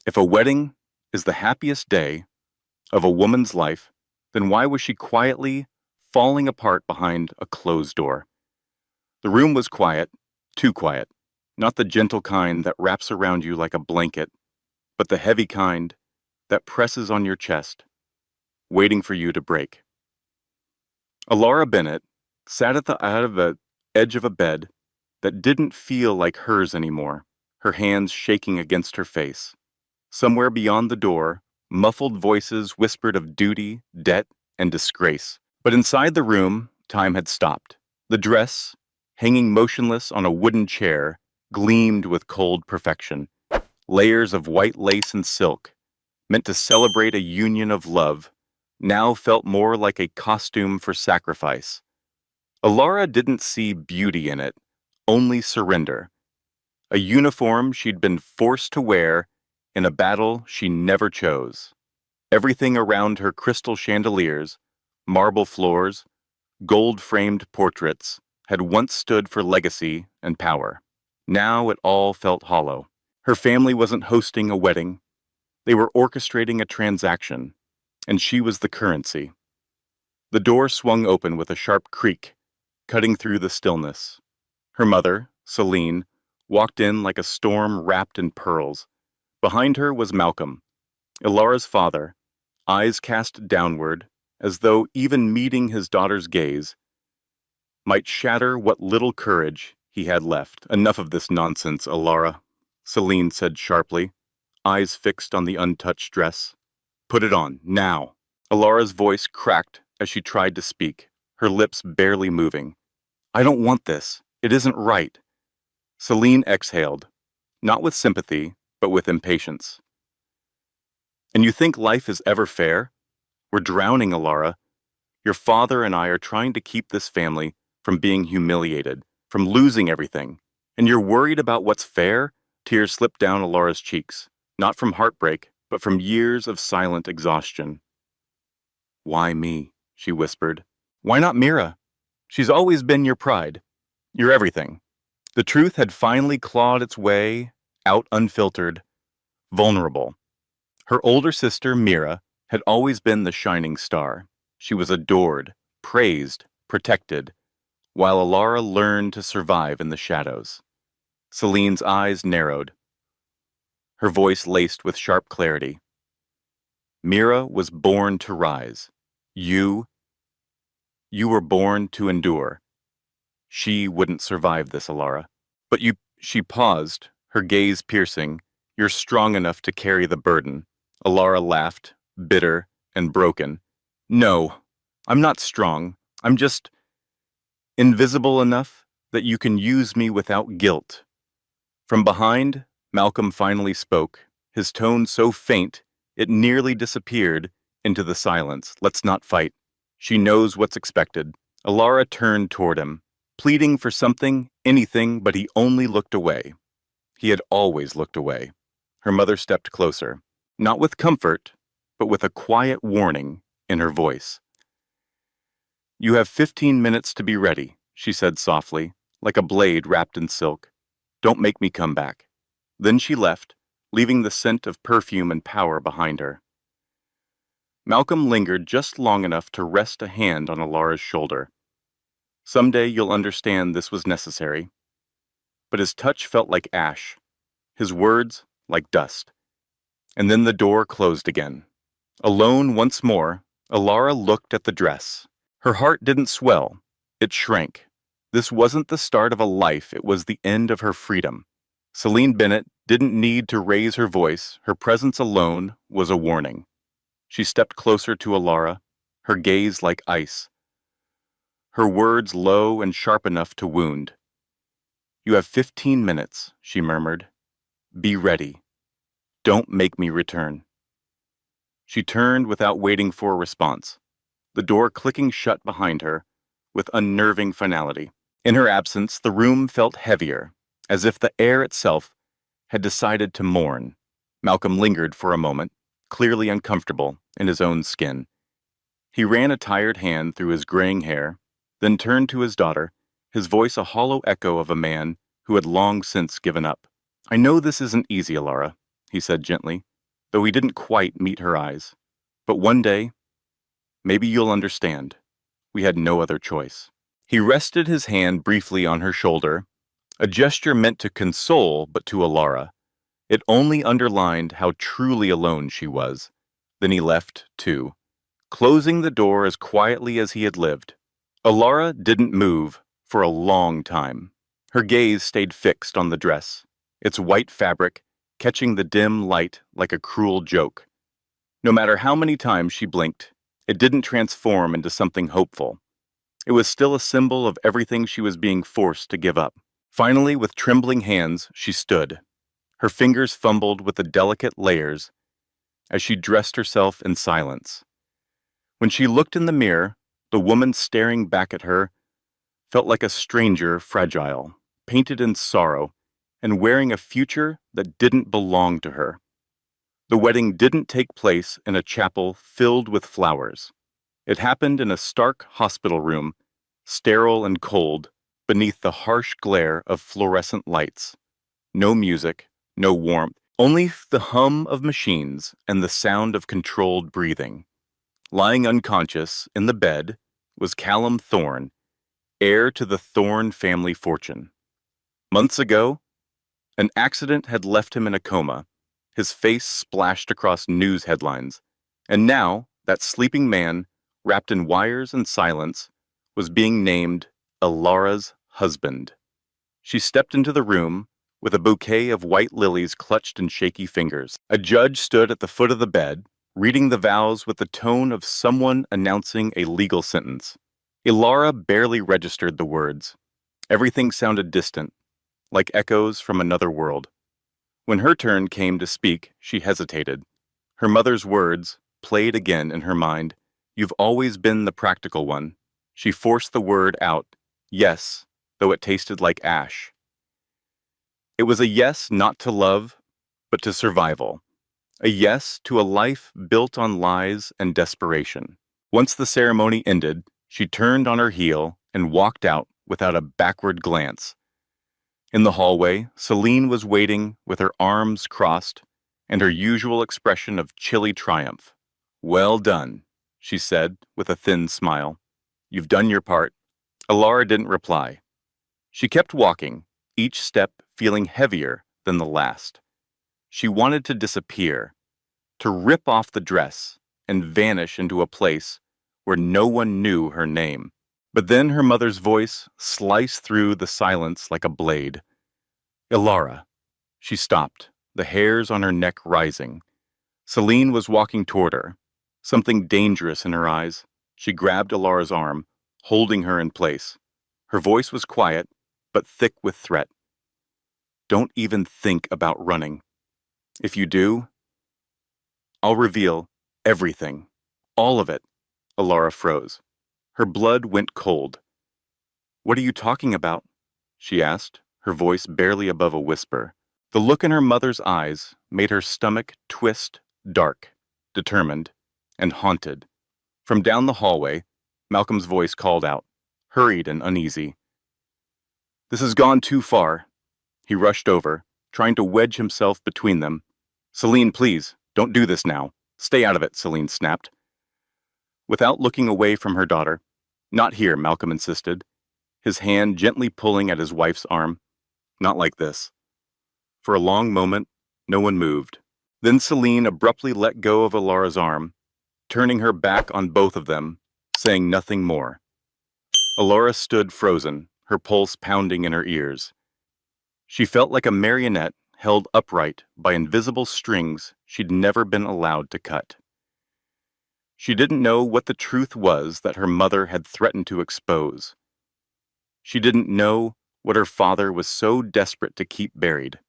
If a wedding is the happiest day of a woman's life, then why was she quietly falling apart behind a closed door? The room was quiet, too quiet, not the gentle kind that wraps around you like a blanket, but the heavy kind that presses on your chest, waiting for you to break. Alara Bennett sat at the edge of a bed that didn't feel like hers anymore, her hands shaking against her face. Somewhere beyond the door, muffled voices whispered of duty, debt, and disgrace. But inside the room, time had stopped. The dress, hanging motionless on a wooden chair, gleamed with cold perfection. Layers of white lace and silk, meant to celebrate a union of love, now felt more like a costume for sacrifice. Alara didn't see beauty in it, only surrender. A uniform she'd been forced to wear in a battle she never chose. Everything around her crystal chandeliers, marble floors, gold-framed portraits had once stood for legacy and power. Now it all felt hollow. Her family wasn't hosting a wedding. They were orchestrating a transaction, and she was the currency. The door swung open with a sharp creak, cutting through the stillness. Her mother, Celine, walked in like a storm wrapped in pearls. Behind her was Malcolm, Ilara's father, eyes cast downward, as though even meeting his daughter's gaze might shatter what little courage he had left. Enough of this nonsense, Ilara, Celine said sharply, eyes fixed on the untouched dress. Put it on, now. Ilara's voice cracked as she tried to speak, her lips barely moving. I don't want this. It isn't right. Celine exhaled, not with sympathy, but with impatience. And you think life is ever fair? We're drowning, Ilara. Your father and I are trying to keep this family from being humiliated, from losing everything. And you're worried about what's fair? Tears slipped down Ilara's cheeks, not from heartbreak, but from years of silent exhaustion. Why me? She whispered. Why not Mira? She's always been your pride, your everything. The truth had finally clawed its way out unfiltered, vulnerable. Her older sister, Mira, had always been the shining star. She was adored, praised, protected, while Ilara learned to survive in the shadows. Celine's eyes narrowed, her voice laced with sharp clarity. Mira was born to rise. You were born to endure. She wouldn't survive this, Ilara. But she paused, her gaze piercing. You're strong enough to carry the burden. Ilara laughed, bitter and broken. No, I'm not strong. I'm just invisible enough that you can use me without guilt. From behind, Malcolm finally spoke, his tone so faint it nearly disappeared into the silence. Let's not fight. She knows what's expected. Ilara turned toward him, pleading for something, anything, but he only looked away. He had always looked away. Her mother stepped closer, not with comfort, but with a quiet warning in her voice. You have 15 minutes to be ready, she said softly, like a blade wrapped in silk. Don't make me come back. Then she left, leaving the scent of perfume and power behind her. Malcolm lingered just long enough to rest a hand on Ilara's shoulder. Someday you'll understand this was necessary. But his touch felt like ash, his words like dust. And then the door closed again. Alone once more, Ilara looked at the dress. Her heart didn't swell, it shrank. This wasn't the start of a life, it was the end of her freedom. Celine Bennett didn't need to raise her voice, her presence alone was a warning. She stepped closer to Ilara, her gaze like ice, her words low and sharp enough to wound. You have 15 minutes, she murmured. Be ready. Don't make me return. She turned without waiting for a response, the door clicking shut behind her with unnerving finality. In her absence, the room felt heavier, as if the air itself had decided to mourn. Malcolm lingered for a moment, clearly uncomfortable in his own skin. He ran a tired hand through his graying hair, then turned to his daughter, his voice a hollow echo of a man who had long since given up. I know this isn't easy, Ilara, he said gently, though he didn't quite meet her eyes. But one day, maybe you'll understand. We had no other choice. He rested his hand briefly on her shoulder, a gesture meant to console, but to Alara, it only underlined how truly alone she was. Then he left, too, closing the door as quietly as he had lived. Alara didn't move for a long time. Her gaze stayed fixed on the dress, its white fabric catching the dim light like a cruel joke. No matter how many times she blinked, it didn't transform into something hopeful. It was still a symbol of everything she was being forced to give up. Finally, with trembling hands, she stood. Her fingers fumbled with the delicate layers as she dressed herself in silence. When she looked in the mirror, the woman staring back at her felt like a stranger, fragile, painted in sorrow, and wearing a future that didn't belong to her. The wedding didn't take place in a chapel filled with flowers. It happened in a stark hospital room, sterile and cold, beneath the harsh glare of fluorescent lights. No music, no warmth, only the hum of machines and the sound of controlled breathing. Lying unconscious in the bed was Callum Thorne, heir to the Thorne family fortune. Months ago, an accident had left him in a coma, his face splashed across news headlines, and now that sleeping man, wrapped in wires and silence, was being named Alara's husband. She stepped into the room with a bouquet of white lilies clutched in shaky fingers. A judge stood at the foot of the bed, reading the vows with the tone of someone announcing a legal sentence. Alara barely registered the words. Everything sounded distant, like echoes from another world. When her turn came to speak, she hesitated. Her mother's words played again in her mind. "You've always been the practical one." She forced the word out, yes, though it tasted like ash. It was a yes not to love, but to survival. A yes to a life built on lies and desperation. Once the ceremony ended, she turned on her heel and walked out without a backward glance. In the hallway, Celine was waiting with her arms crossed and her usual expression of chilly triumph. "Well done," she said with a thin smile. "You've done your part." Alara didn't reply. She kept walking, each step feeling heavier than the last. She wanted to disappear, to rip off the dress and vanish into a place where no one knew her name. But then her mother's voice sliced through the silence like a blade. "Alara." She stopped, the hairs on her neck rising. Celine was walking toward her, something dangerous in her eyes. She grabbed Alara's arm, holding her in place. Her voice was quiet, but thick with threat. "Don't even think about running. If you do, I'll reveal everything. All of it." Alara froze. Her blood went cold. "What are you talking about?" she asked, her voice barely above a whisper. The look in her mother's eyes made her stomach twist dark, determined, and haunted. From down the hallway, Malcolm's voice called out, hurried and uneasy. "This has gone too far." He rushed over, trying to wedge himself between them. "Celine, please, don't do this now. Stay out of it," Celine snapped. Without looking away from her daughter. "Not here," Malcolm insisted, his hand gently pulling at his wife's arm. "Not like this." For a long moment, no one moved. Then Celine abruptly let go of Alara's arm, turning her back on both of them, saying nothing more. Alara stood frozen, her pulse pounding in her ears. She felt like a marionette held upright by invisible strings she'd never been allowed to cut. She didn't know what the truth was that her mother had threatened to expose. She didn't know what her father was so desperate to keep buried.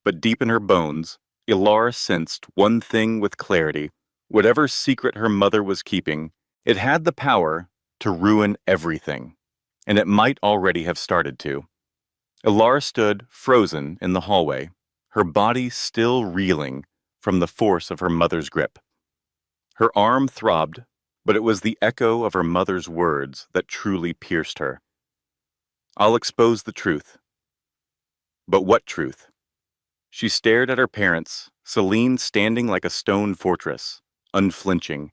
But deep in her bones, Alara sensed one thing with clarity. Whatever secret her mother was keeping, it had the power to ruin everything. And it might already have started to. Alara stood frozen in the hallway, her body still reeling from the force of her mother's grip. Her arm throbbed, but it was the echo of her mother's words that truly pierced her. "I'll expose the truth." But what truth? She stared at her parents, Celine standing like a stone fortress, unflinching.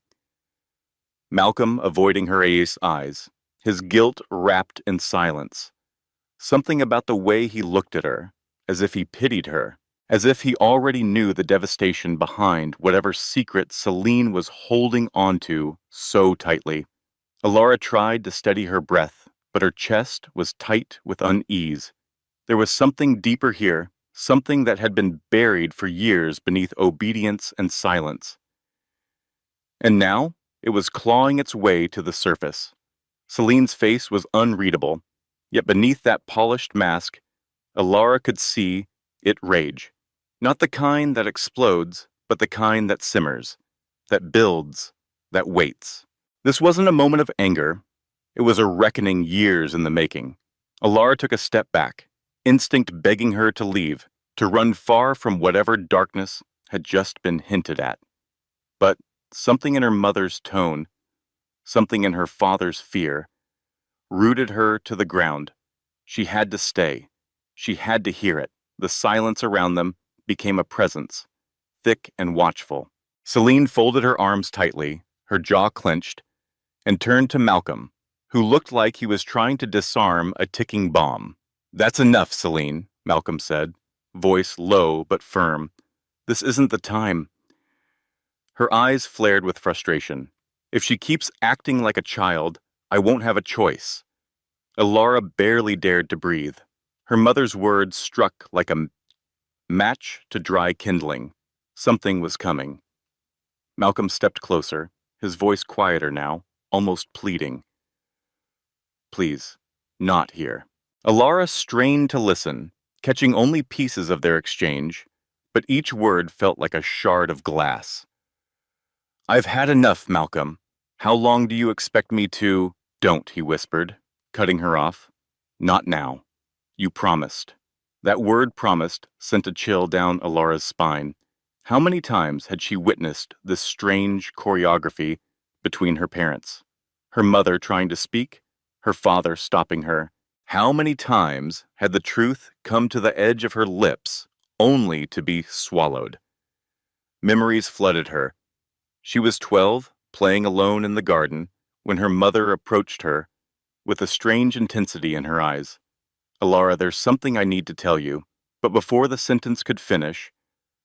Malcolm avoiding her eyes, his guilt wrapped in silence. Something about the way he looked at her, as if he pitied her, as if he already knew the devastation behind whatever secret Celine was holding onto so tightly. Alara tried to steady her breath, but her chest was tight with unease. There was something deeper here, something that had been buried for years beneath obedience and silence. And now, it was clawing its way to the surface. Celine's face was unreadable, yet beneath that polished mask, Alara could see it rage. Not the kind that explodes, but the kind that simmers, that builds, that waits. This wasn't a moment of anger. It was a reckoning years in the making. Alara took a step back, instinct begging her to leave, to run far from whatever darkness had just been hinted at. But something in her mother's tone, something in her father's fear, rooted her to the ground. She had to stay. She had to hear it. The silence around them became a presence, thick and watchful. Celine folded her arms tightly, her jaw clenched, and turned to Malcolm, who looked like he was trying to disarm a ticking bomb. "That's enough, Celine," Malcolm said, voice low but firm. "This isn't the time." Her eyes flared with frustration. "If she keeps acting like a child, I won't have a choice." Alara barely dared to breathe. Her mother's words struck like a match to dry kindling. Something was coming. Malcolm stepped closer, his voice quieter now, almost pleading. "Please, not here." Alara strained to listen, catching only pieces of their exchange, but each word felt like a shard of glass. "I've had enough, Malcolm. How long do you expect me to—" "Don't," he whispered, cutting her off. "Not now. You promised." That word promised sent a chill down Alara's spine. How many times had she witnessed this strange choreography between her parents? Her mother trying to speak, her father stopping her. How many times had the truth come to the edge of her lips only to be swallowed? Memories flooded her. She was 12, playing alone in the garden, when her mother approached her with a strange intensity in her eyes. "Alara, there's something I need to tell you." But before the sentence could finish,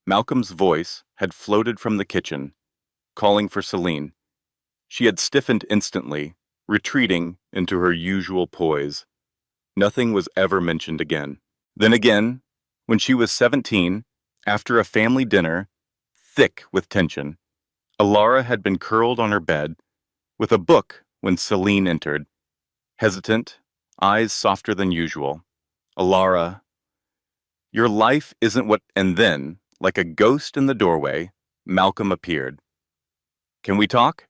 Malcolm's voice had floated from the kitchen, calling for Celine. She had stiffened instantly, retreating into her usual poise. Nothing was ever mentioned again. Then again, when she was 17, after a family dinner, thick with tension, Alara had been curled on her bed with a book when Celine entered, hesitant, eyes softer than usual. "Alara, your life isn't what—" And then, like a ghost in the doorway, Malcolm appeared. "Can we talk?"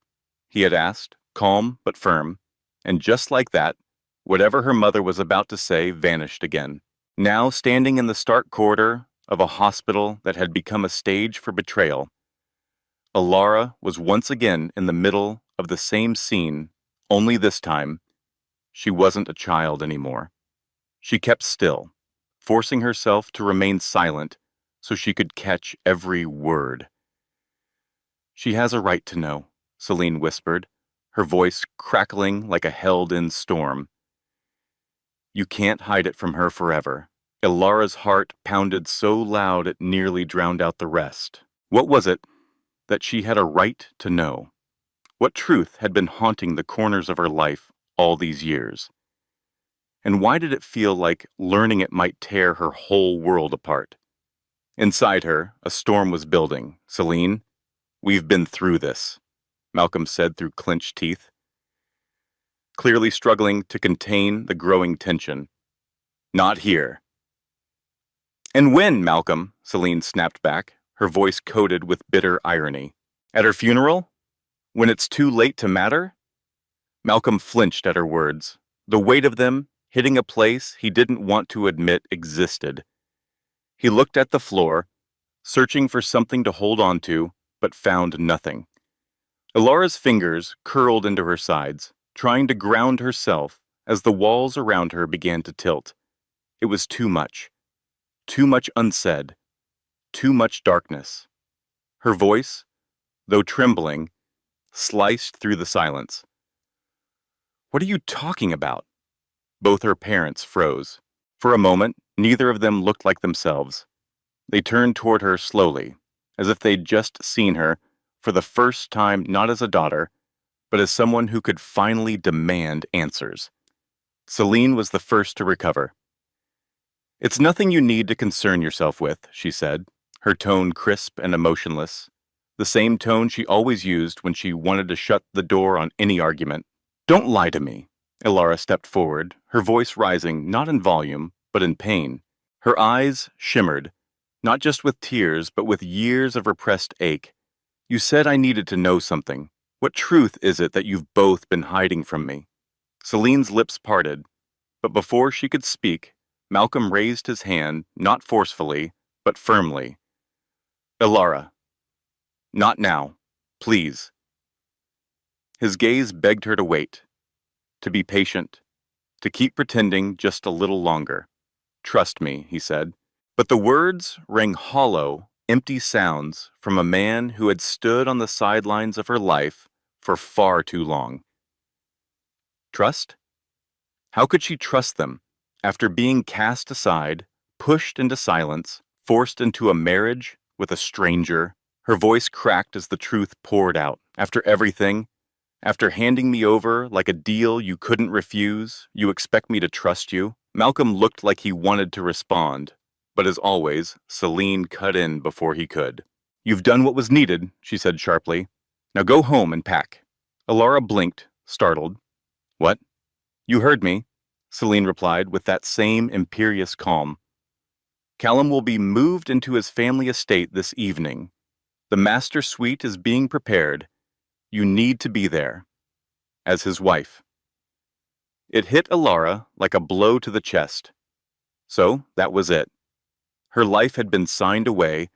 he had asked, calm but firm, and just like that, whatever her mother was about to say vanished again. Now standing in the stark corridor of a hospital that had become a stage for betrayal, Alara was once again in the middle of the same scene, only this time, she wasn't a child anymore. She kept still, forcing herself to remain silent so she could catch every word. "She has a right to know," Celine whispered, her voice crackling like a held-in storm. "You can't hide it from her forever." Alara's heart pounded so loud it nearly drowned out the rest. What was it that she had a right to know? What truth had been haunting the corners of her life all these years? And why did it feel like learning it might tear her whole world apart? Inside her, a storm was building. "Celine, we've been through this," Malcolm said through clenched teeth, clearly struggling to contain the growing tension. "Not here." "And when, Malcolm?" Celine snapped back, her voice coated with bitter irony. "At her funeral? When it's too late to matter?" Malcolm flinched at her words, the weight of them hitting a place he didn't want to admit existed. He looked at the floor, searching for something to hold on to, but found nothing. Alara's fingers curled into her sides, trying to ground herself as the walls around her began to tilt. It was too much unsaid, too much darkness. Her voice, though trembling, sliced through the silence. "What are you talking about?" Both her parents froze. For a moment, neither of them looked like themselves. They turned toward her slowly, as if they'd just seen her, for the first time not as a daughter, but as someone who could finally demand answers. Celine was the first to recover. "It's nothing you need to concern yourself with," she said, her tone crisp and emotionless, the same tone she always used when she wanted to shut the door on any argument. "Don't lie to me." Ilara stepped forward, her voice rising not in volume, but in pain. Her eyes shimmered, not just with tears, but with years of repressed ache. "You said I needed to know something. What truth is it that you've both been hiding from me?" Celine's lips parted, but before she could speak, Malcolm raised his hand, not forcefully, but firmly. "Ilara, not now. Please." His gaze begged her to wait, to be patient, to keep pretending just a little longer. "Trust me," he said. But the words rang hollow, empty sounds from a man who had stood on the sidelines of her life for far too long. Trust? How could she trust them after being cast aside, pushed into silence, forced into a marriage with a stranger? Her voice cracked as the truth poured out. "After everything, after handing me over like a deal you couldn't refuse, you expect me to trust you?" Malcolm looked like he wanted to respond, but as always, Celine cut in before he could. "You've done what was needed," she said sharply. "Now go home and pack." Ilara blinked, startled. "What?" "You heard me," Celine replied with that same imperious calm. "Callum will be moved into his family estate this evening. The master suite is being prepared. You need to be there, as his wife." It hit Ilara like a blow to the chest. So that was it. Her life had been signed away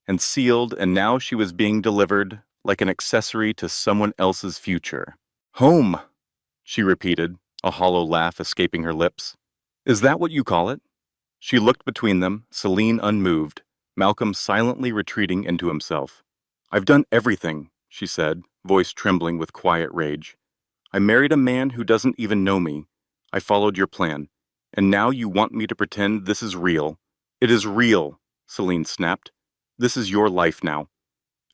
and sealed, and now she was being delivered like an accessory to someone else's future. "Home," she repeated, a hollow laugh escaping her lips. "Is that what you call it?" She looked between them, Celine unmoved, Malcolm silently retreating into himself. "I've done everything," she said, voice trembling with quiet rage. "I married a man who doesn't even know me. I followed your plan. And now you want me to pretend this is real." "It is real," Celine snapped. "This is your life now.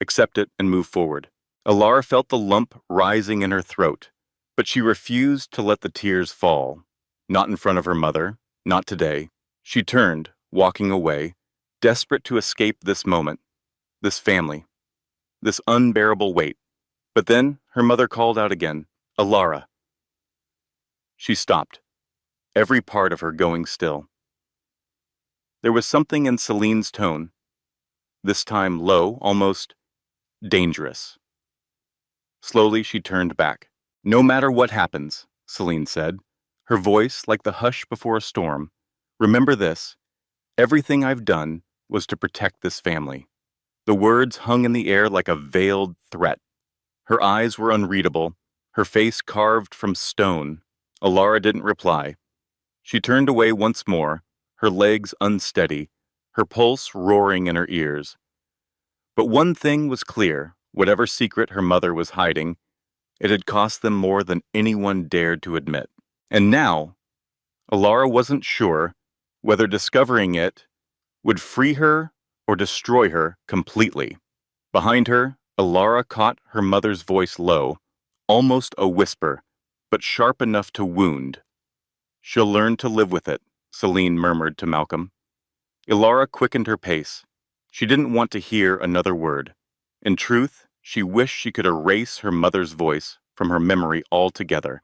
Accept it and move forward." Ilara felt the lump rising in her throat, but she refused to let the tears fall. Not in front of her mother, not today. She turned, walking away, desperate to escape this moment, this family, this unbearable weight. But then her mother called out again, "Ilara." She stopped, every part of her going still. There was something in Celine's tone, this time low, almost dangerous. Slowly she turned back. "No matter what happens," Celine said, her voice like the hush before a storm, "remember this. Everything I've done was to protect this family." The words hung in the air like a veiled threat. Her eyes were unreadable, her face carved from stone. Ilara didn't reply. She turned away once more, her legs unsteady, her pulse roaring in her ears. But one thing was clear, whatever secret her mother was hiding, it had cost them more than anyone dared to admit. And now, Ilara wasn't sure whether discovering it would free her or destroy her completely. Behind her, Ilara caught her mother's voice low, almost a whisper, but sharp enough to wound. "She'll learn to live with it," Celine murmured to Malcolm. Ilara quickened her pace. She didn't want to hear another word. In truth, she wished she could erase her mother's voice from her memory altogether.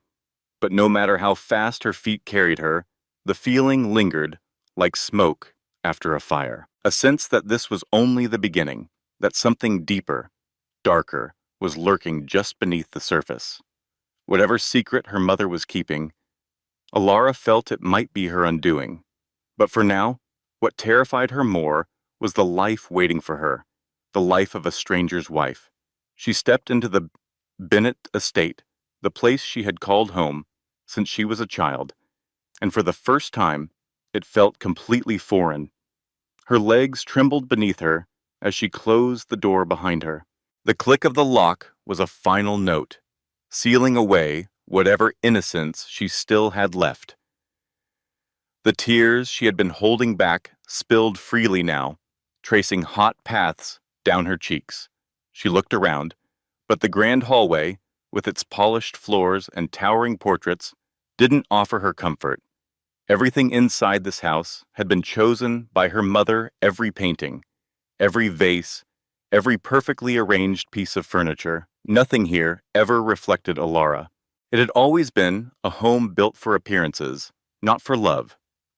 But no matter how fast her feet carried her, the feeling lingered like smoke after a fire. A sense that this was only the beginning, that something deeper, darker, was lurking just beneath the surface. Whatever secret her mother was keeping, Ilara felt it might be her undoing. But for now, what terrified her more was the life waiting for her, the life of a stranger's wife. She stepped into the Bennett estate, the place she had called home since she was a child, and for the first time, it felt completely foreign. Her legs trembled beneath her, as she closed the door behind her. The click of the lock was a final note, sealing away whatever innocence she still had left. The tears she had been holding back spilled freely now, tracing hot paths down her cheeks. She looked around, but the grand hallway, with its polished floors and towering portraits, didn't offer her comfort. Everything inside this house had been chosen by her mother, every painting, every vase, every perfectly arranged piece of furniture. Nothing here ever reflected Alara. It had always been a home built for appearances, not for love.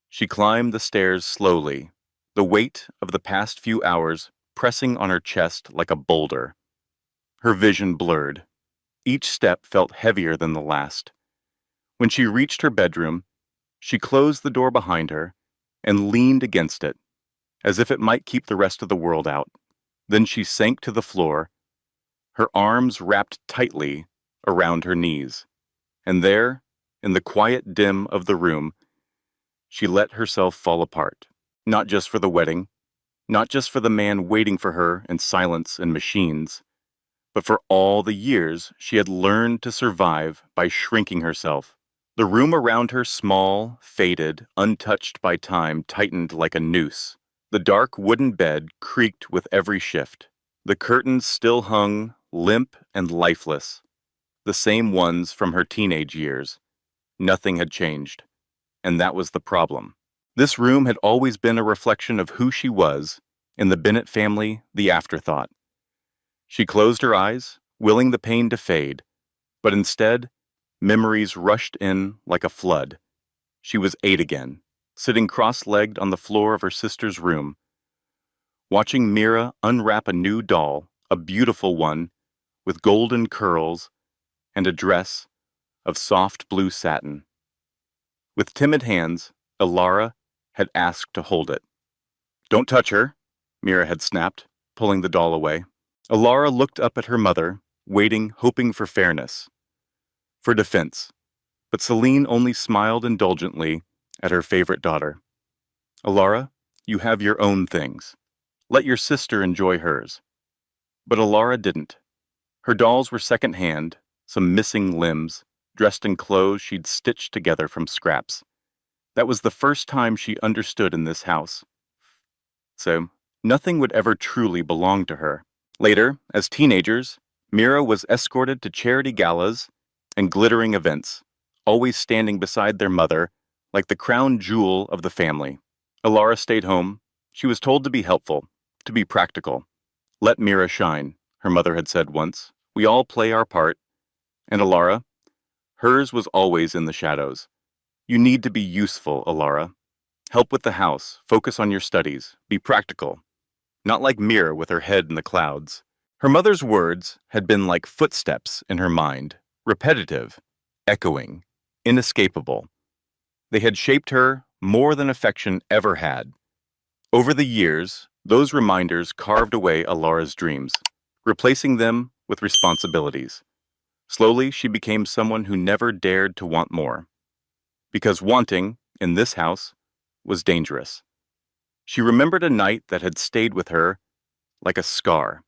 She climbed the stairs slowly, the weight of the past few hours pressing on her chest like a boulder. Her vision blurred. Each step felt heavier than the last. When she reached her bedroom, she closed the door behind her and leaned against it, as if it might keep the rest of the world out. Then she sank to the floor, her arms wrapped tightly around her knees. And there, in the quiet dim of the room, she let herself fall apart. Not just for the wedding, not just for the man waiting for her in silence and machines, but for all the years she had learned to survive by shrinking herself. The room around her, small, faded, untouched by time, tightened like a noose. The dark wooden bed creaked with every shift. The curtains still hung, limp and lifeless, the same ones from her teenage years. Nothing had changed, and that was the problem. This room had always been a reflection of who she was, in the Bennett family, the afterthought. She closed her eyes, willing the pain to fade, but instead, memories rushed in like a flood. She was 8 again, sitting cross-legged on the floor of her sister's room, watching Mira unwrap a new doll, a beautiful one, with golden curls and a dress of soft blue satin. With timid hands, Alara had asked to hold it. "Don't touch her," Mira had snapped, pulling the doll away. Alara looked up at her mother, waiting, hoping for fairness, for defense, but Celine only smiled indulgently at her favorite daughter. "Alara, you have your own things. Let your sister enjoy hers." But Alara didn't. Her dolls were second-hand, some missing limbs, dressed in clothes she'd stitched together from scraps. That was the first time she understood in this house. So, nothing would ever truly belong to her. Later, as teenagers, Mira was escorted to charity galas and glittering events, always standing beside their mother like the crown jewel of the family. Alara stayed home. She was told to be helpful, to be practical. "Let Mira shine," her mother had said once. "We all play our part." And Alara, hers was always in the shadows. "You need to be useful, Alara. Help with the house, focus on your studies, be practical." Not like Mira with her head in the clouds. Her mother's words had been like footsteps in her mind, repetitive, echoing, inescapable. They had shaped her more than affection ever had. Over the years, those reminders carved away Alara's dreams, replacing them with responsibilities. Slowly, she became someone who never dared to want more. Because wanting, in this house, was dangerous. She remembered a night that had stayed with her like a scar.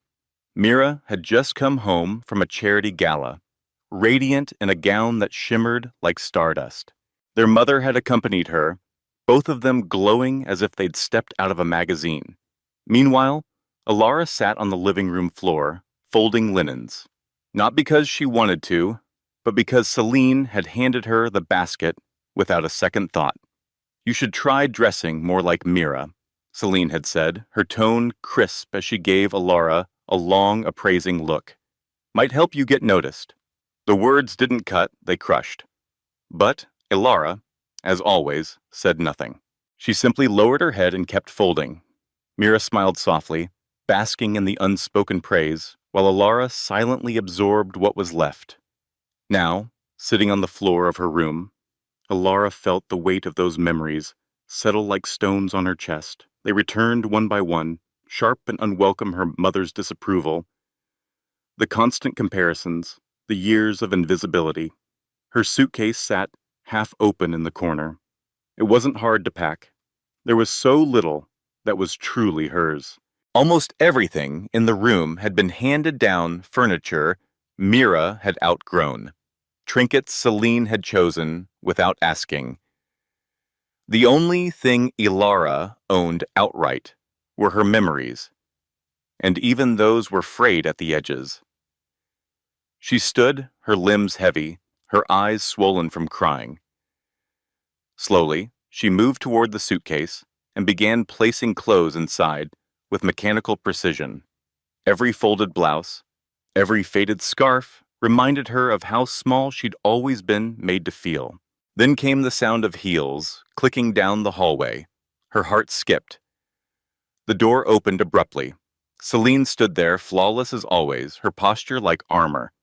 Mira had just come home from a charity gala, radiant in a gown that shimmered like stardust. Their mother had accompanied her, both of them glowing as if they'd stepped out of a magazine. Meanwhile, Alara sat on the living room floor, folding linens. Not because she wanted to, but because Celine had handed her the basket without a second thought. "You should try dressing more like Mira," Celine had said, her tone crisp as she gave Alara a long, appraising look. "Might help you get noticed." The words didn't cut, they crushed. But Alara, as always, said nothing. She simply lowered her head and kept folding. Mira smiled softly, basking in the unspoken praise, while Alara silently absorbed what was left. Now, sitting on the floor of her room, Alara felt the weight of those memories settle like stones on her chest. They returned one by one, sharp and unwelcome, her mother's disapproval, the constant comparisons, the years of invisibility. Her suitcase sat half open in the corner. It wasn't hard to pack. There was so little that was truly hers. Almost everything in the room had been handed down furniture Mira had outgrown, trinkets Celine had chosen without asking. The only thing Ilara owned outright were her memories, and even those were frayed at the edges. She stood, her limbs heavy, her eyes swollen from crying. Slowly, she moved toward the suitcase and began placing clothes inside with mechanical precision. Every folded blouse, every faded scarf reminded her of how small she'd always been made to feel. Then came the sound of heels clicking down the hallway. Her heart skipped. The door opened abruptly. Celine stood there, flawless as always, her posture like armor.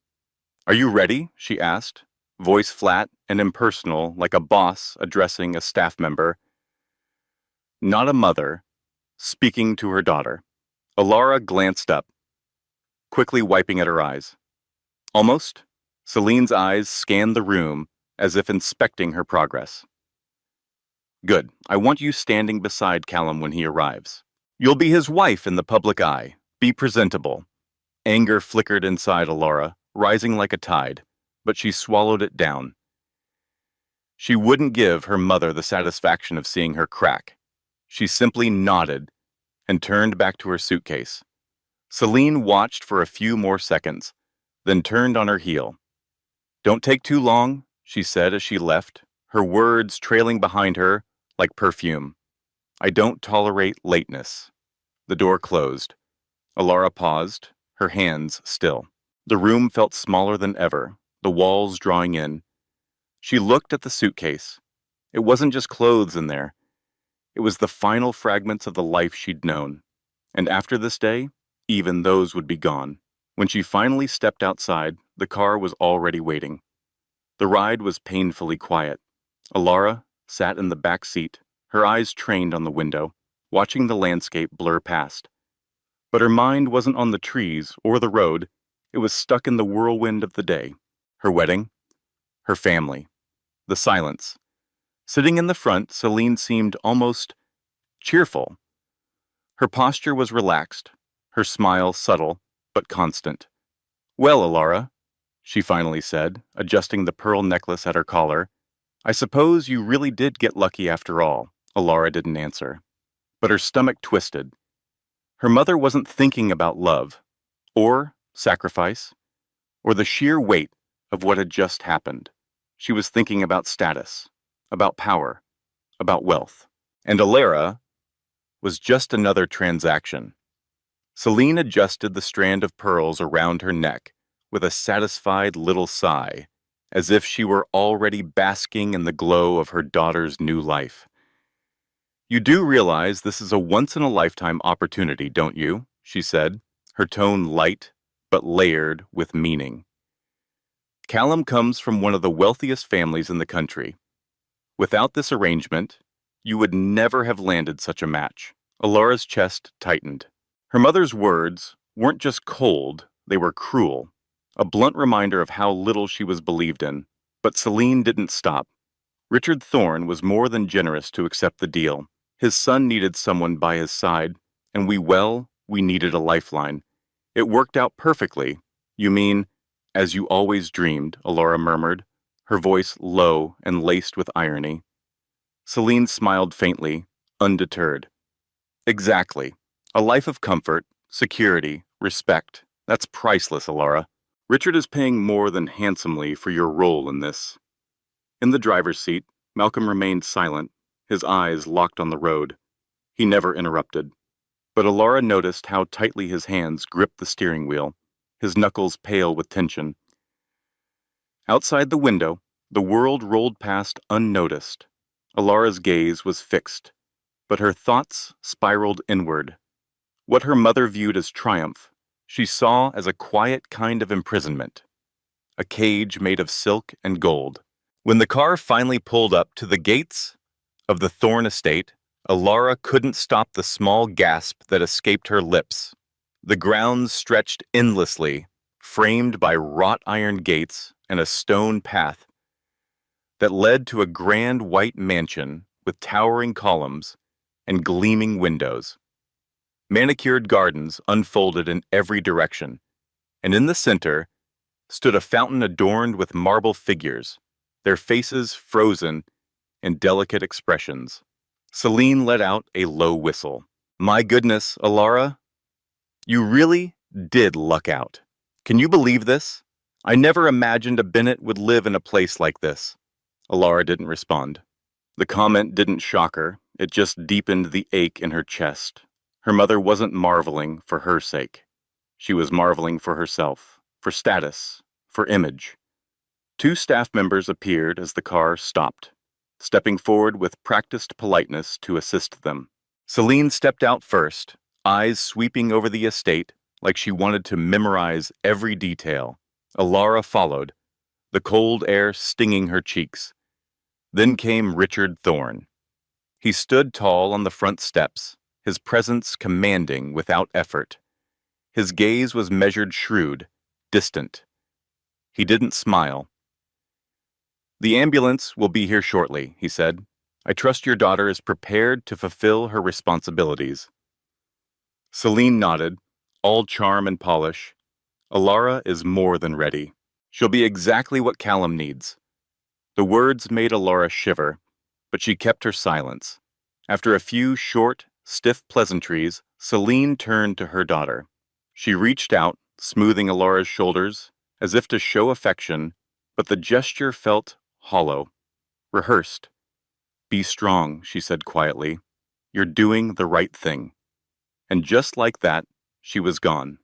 "Are you ready?" she asked, voice flat and impersonal like a boss addressing a staff member. Not a mother, speaking to her daughter. Alara glanced up, quickly wiping at her eyes. Almost. Celine's eyes scanned the room as if inspecting her progress. "Good. I want you standing beside Callum when he arrives. You'll be his wife in the public eye. Be presentable." Anger flickered inside Alara, rising like a tide, but she swallowed it down. She wouldn't give her mother the satisfaction of seeing her crack. She simply nodded and turned back to her suitcase. Celine watched for a few more seconds, then turned on her heel. "Don't take too long," she said as she left, her words trailing behind her like perfume. "I don't tolerate lateness." The door closed. Alara paused, her hands still. The room felt smaller than ever, the walls drawing in. She looked at the suitcase. It wasn't just clothes in there. It was the final fragments of the life she'd known. And after this day, even those would be gone. When she finally stepped outside, the car was already waiting. The ride was painfully quiet. Alara sat in the back seat, her eyes trained on the window, watching the landscape blur past. But her mind wasn't on the trees or the road. It was stuck in the whirlwind of the day. Her wedding, her family, the silence. Sitting in the front, Celine seemed almost cheerful. Her posture was relaxed, her smile subtle but constant. "Well, Alara," she finally said, adjusting the pearl necklace at her collar, "I suppose you really did get lucky after all." Alara didn't answer, but her stomach twisted. Her mother wasn't thinking about love, or sacrifice, or the sheer weight of what had just happened. She was thinking about status, about power, about wealth. And Alara was just another transaction. Celine adjusted the strand of pearls around her neck with a satisfied little sigh, as if she were already basking in the glow of her daughter's new life. "You do realize this is a once-in-a-lifetime opportunity, don't you?" she said, her tone light but layered with meaning. "Callum comes from one of the wealthiest families in the country. Without this arrangement, you would never have landed such a match." Alara's chest tightened. Her mother's words weren't just cold, they were cruel, a blunt reminder of how little she was believed in. But Celine didn't stop. Richard Thorne was more than generous to accept the deal. His son needed someone by his side, and we needed a lifeline. It worked out perfectly. "You mean, as you always dreamed," Alara murmured, her voice low and laced with irony. Celine smiled faintly, undeterred. "Exactly. A life of comfort, security, respect. That's priceless, Alara. Richard is paying more than handsomely for your role in this." In the driver's seat, Malcolm remained silent, his eyes locked on the road. He never interrupted. But Alara noticed how tightly his hands gripped the steering wheel, his knuckles pale with tension. Outside the window, the world rolled past unnoticed. Alara's gaze was fixed, but her thoughts spiraled inward. What her mother viewed as triumph, she saw as a quiet kind of imprisonment, a cage made of silk and gold. When the car finally pulled up to the gates of the Thorne estate, Alara couldn't stop the small gasp that escaped her lips. The grounds stretched endlessly, framed by wrought iron gates and a stone path that led to a grand white mansion with towering columns and gleaming windows. Manicured gardens unfolded in every direction, and in the center stood a fountain adorned with marble figures, their faces frozen in delicate expressions. Celine let out a low whistle. My goodness, Alara, you really did luck out. Can you believe this? I never imagined a Bennett would live in a place like this. Alara didn't respond. The comment didn't shock her, it just deepened the ache in her chest. Her mother wasn't marveling for her sake. She was marveling for herself, for status, for image. Two staff members appeared as the car stopped, stepping forward with practiced politeness to assist them. Celine stepped out first, eyes sweeping over the estate like she wanted to memorize every detail. Alara followed, the cold air stinging her cheeks. Then came Richard Thorne. He stood tall on the front steps, his presence commanding without effort. His gaze was measured, shrewd, distant. He didn't smile. The ambulance will be here shortly, he said. I trust your daughter is prepared to fulfill her responsibilities. Celine nodded, all charm and polish. Alara is more than ready. She'll be exactly what Callum needs. The words made Alara shiver, but she kept her silence. After a few short, stiff pleasantries, Celine turned to her daughter. She reached out, smoothing Alara's shoulders, as if to show affection, but the gesture felt hollow, rehearsed. Be strong, she said quietly. You're doing the right thing. And just like that, she was gone.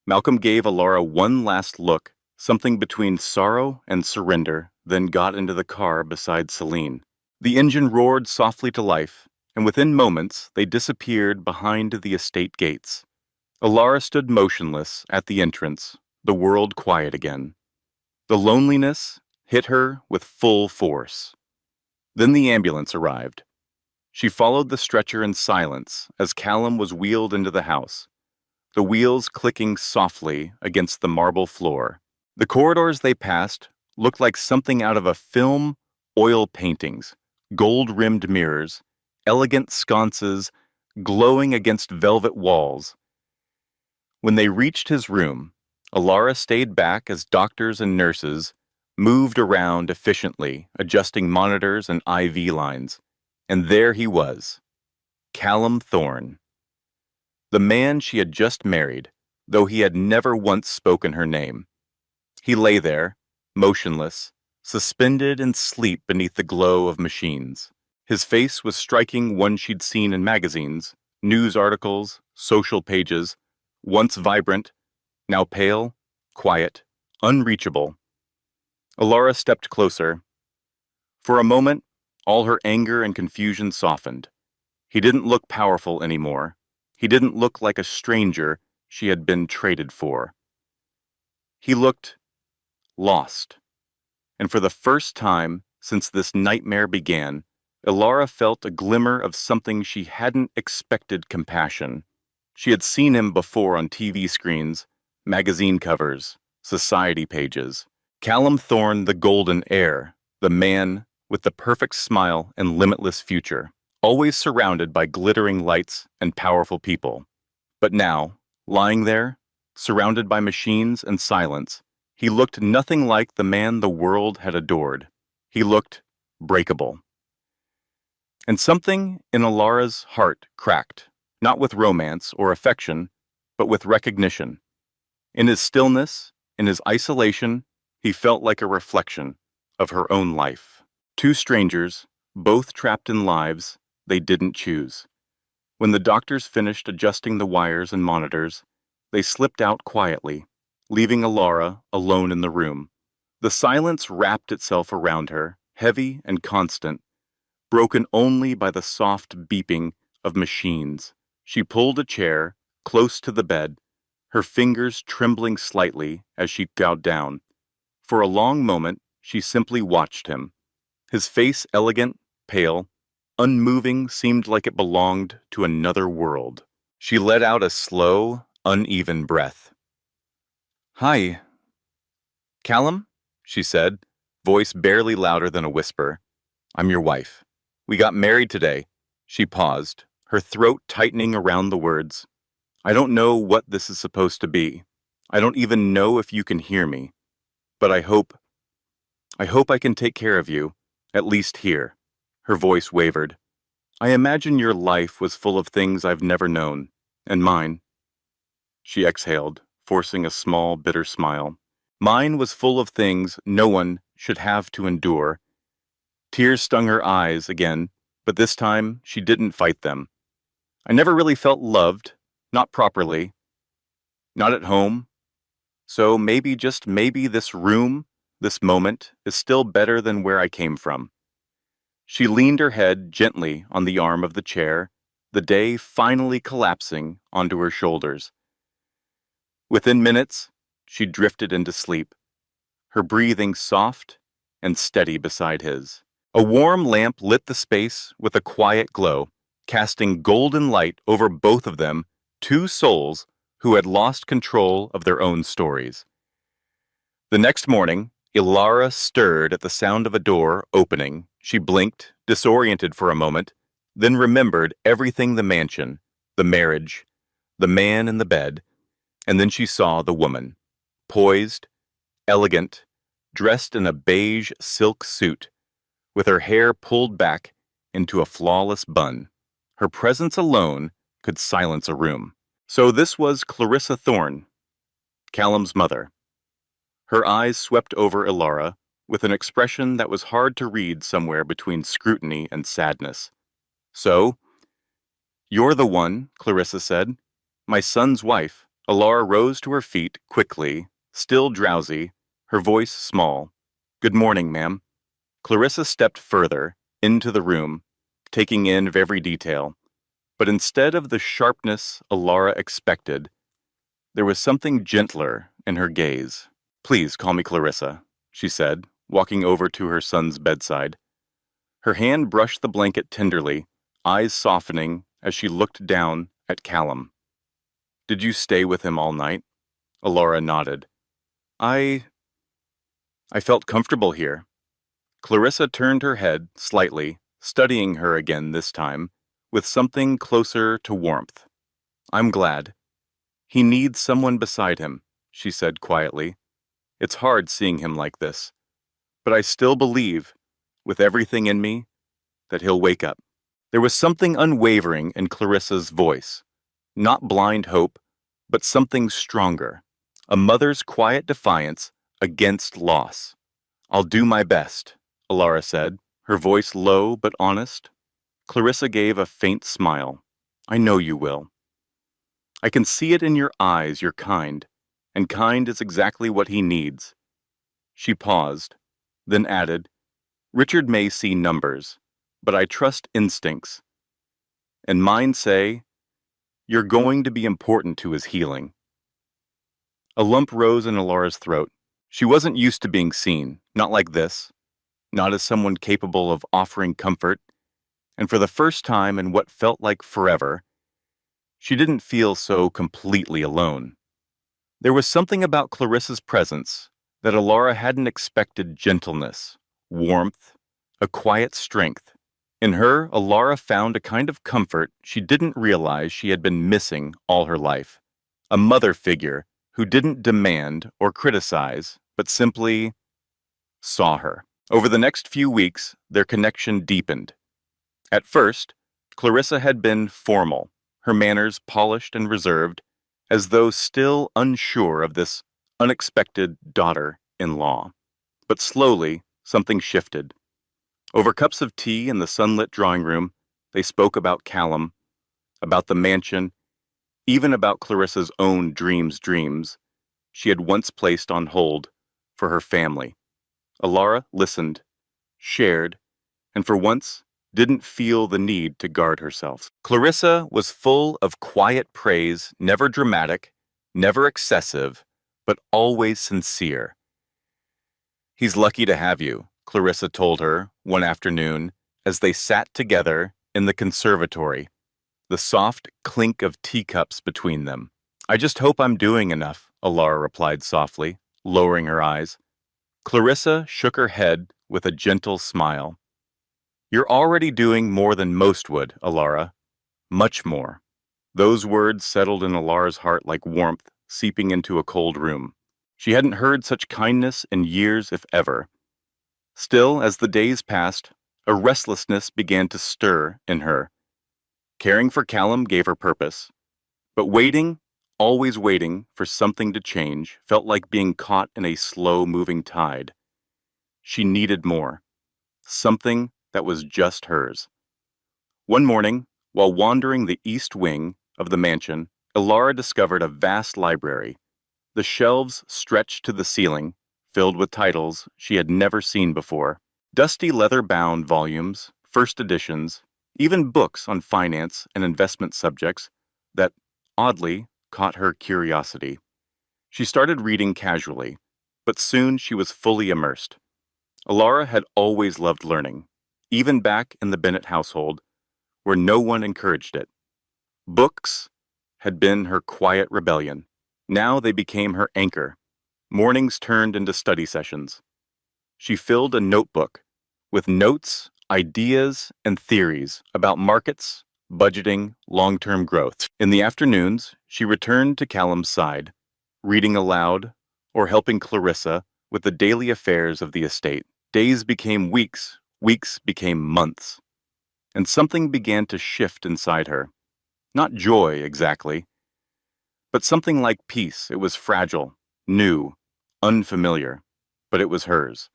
Malcolm gave Alara one last look, something between sorrow and surrender, then got into the car beside Celine. The engine roared softly to life, and within moments they disappeared behind the estate gates. Alara stood motionless at the entrance, the world quiet again. The loneliness hit her with full force. Then the ambulance arrived. She followed the stretcher in silence as Callum was wheeled into the house, the wheels clicking softly against the marble floor. The corridors they passed looked like something out of a film, oil paintings, gold-rimmed mirrors, elegant sconces glowing against velvet walls. When they reached his room, Alara stayed back as doctors and nurses moved around efficiently, adjusting monitors and IV lines. And there he was, Callum Thorne. The man she had just married, though he had never once spoken her name. He lay there, motionless, suspended in sleep beneath the glow of machines. His face was striking one she'd seen in magazines, news articles, social pages, once vibrant, now pale, quiet, unreachable. Alara stepped closer. For a moment, all her anger and confusion softened. He didn't look powerful anymore. He didn't look like a stranger she had been traded for. He looked lost. And for the first time since this nightmare began, Alara felt a glimmer of something she hadn't expected: compassion. She had seen him before on TV screens, magazine covers, society pages. Callum Thorne, the golden heir, the man with the perfect smile and limitless future, always surrounded by glittering lights and powerful people. But now, lying there, surrounded by machines and silence, he looked nothing like the man the world had adored. He looked breakable. And something in Alara's heart cracked, not with romance or affection, but with recognition. In his stillness, in his isolation, he felt like a reflection of her own life. Two strangers, both trapped in lives they didn't choose. When the doctors finished adjusting the wires and monitors, they slipped out quietly, leaving Alara alone in the room. The silence wrapped itself around her, heavy and constant, broken only by the soft beeping of machines. She pulled a chair close to the bed, her fingers trembling slightly as she bowed down. For a long moment, she simply watched him. His face elegant, pale, unmoving, seemed like it belonged to another world. She let out a slow, uneven breath. Hi. Callum? She said, voice barely louder than a whisper. I'm your wife. We got married today. She paused, her throat tightening around the words. I don't know what this is supposed to be. I don't even know if you can hear me, but I hope I can take care of you, at least here." Her voice wavered. "I imagine your life was full of things I've never known, and mine." She exhaled, forcing a small, bitter smile. "Mine was full of things no one should have to endure." Tears stung her eyes again, but this time she didn't fight them. "I never really felt loved, not properly, not at home. So maybe, just maybe, this room, this moment, is still better than where I came from." She leaned her head gently on the arm of the chair, the day finally collapsing onto her shoulders. Within minutes, she drifted into sleep, her breathing soft and steady beside his. A warm lamp lit the space with a quiet glow, casting golden light over both of them, two souls who had lost control of their own stories. The next morning, Ilara stirred at the sound of a door opening. She blinked, disoriented for a moment, then remembered everything: the mansion, the marriage, the man in the bed, and then she saw the woman, poised, elegant, dressed in a beige silk suit, with her hair pulled back into a flawless bun. Her presence alone could silence a room. So this was Clarissa Thorne, Callum's mother. Her eyes swept over Ilara with an expression that was hard to read somewhere between scrutiny and sadness. "So, you're the one," Clarissa said. "My son's wife." Ilara rose to her feet quickly, still drowsy, her voice small. "Good morning, ma'am." Clarissa stepped further into the room, taking in every detail. But instead of the sharpness Ilara expected, there was something gentler in her gaze. "Please call me Clarissa," she said, walking over to her son's bedside. Her hand brushed the blanket tenderly, eyes softening as she looked down at Callum. "Did you stay with him all night?" Ilara nodded. I felt comfortable here." Clarissa turned her head slightly, studying her again this time, with something closer to warmth. "I'm glad. He needs someone beside him," she said quietly. "It's hard seeing him like this, but I still believe, with everything in me, that he'll wake up." There was something unwavering in Clarissa's voice. Not blind hope, but something stronger. A mother's quiet defiance against loss. "I'll do my best," Ilara said, her voice low but honest. Clarissa gave a faint smile. "I know you will. I can see it in your eyes. You're kind, and kind is exactly what he needs." She paused, then added, "Richard may see numbers, but I trust instincts. And mine say, you're going to be important to his healing." A lump rose in Ilara's throat. She wasn't used to being seen, not like this, not as someone capable of offering comfort, and for the first time in what felt like forever, she didn't feel so completely alone. There was something about Clarissa's presence that Ilara hadn't expected: gentleness, warmth, a quiet strength. In her, Ilara found a kind of comfort she didn't realize she had been missing all her life. A mother figure who didn't demand or criticize, but simply saw her. Over the next few weeks, their connection deepened. At first, Clarissa had been formal, her manners polished and reserved, as though still unsure of this unexpected daughter-in-law. But slowly, something shifted. Over cups of tea in the sunlit drawing room, they spoke about Callum, about the mansion, even about Clarissa's own dreams she had once placed on hold for her family. Ilara listened, shared, and for once didn't feel the need to guard herself. Clarissa was full of quiet praise, never dramatic, never excessive, but always sincere. "He's lucky to have you," Clarissa told her one afternoon as they sat together in the conservatory, the soft clink of teacups between them. "I just hope I'm doing enough," Ilara replied softly, lowering her eyes. Clarissa shook her head with a gentle smile. "You're already doing more than most would, Ilara. Much more." Those words settled in Alara's heart like warmth seeping into a cold room. She hadn't heard such kindness in years, if ever. Still, as the days passed, a restlessness began to stir in her. Caring for Callum gave her purpose, but waiting, always waiting for something to change, felt like being caught in a slow-moving tide. She needed more, something that was just hers. One morning, while wandering the east wing of the mansion, Ilara discovered a vast library. The shelves stretched to the ceiling, filled with titles she had never seen before. Dusty leather-bound volumes, first editions, even books on finance and investment subjects that, oddly, caught her curiosity. She started reading casually, but soon she was fully immersed. Ilara had always loved learning, even back in the Bennett household, where no one encouraged it. Books had been her quiet rebellion. Now they became her anchor. Mornings turned into study sessions. She filled a notebook with notes, ideas, and theories about markets, budgeting, long-term growth. In the afternoons, she returned to Callum's side, reading aloud or helping Clarissa with the daily affairs of the estate. Days became weeks, weeks became months, and something began to shift inside her. Not joy, exactly, but something like peace. It was fragile, new, unfamiliar, but it was hers.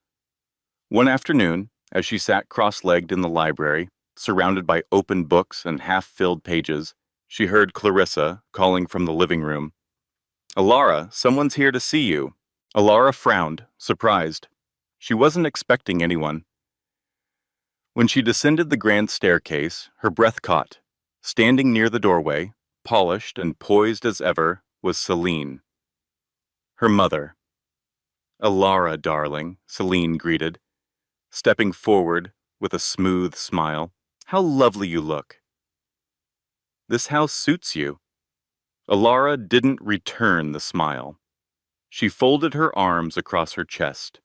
One afternoon, as she sat cross-legged in the library, surrounded by open books and half-filled pages, she heard Clarissa calling from the living room. "Ilara, someone's here to see you." Ilara frowned, surprised. She wasn't expecting anyone. When she descended the grand staircase, her breath caught. Standing near the doorway, polished and poised as ever, was Celine. Her mother. "Ilara, darling," Celine greeted, stepping forward with a smooth smile. "How lovely you look." "This house suits you." Ilara didn't return the smile. She folded her arms across her chest.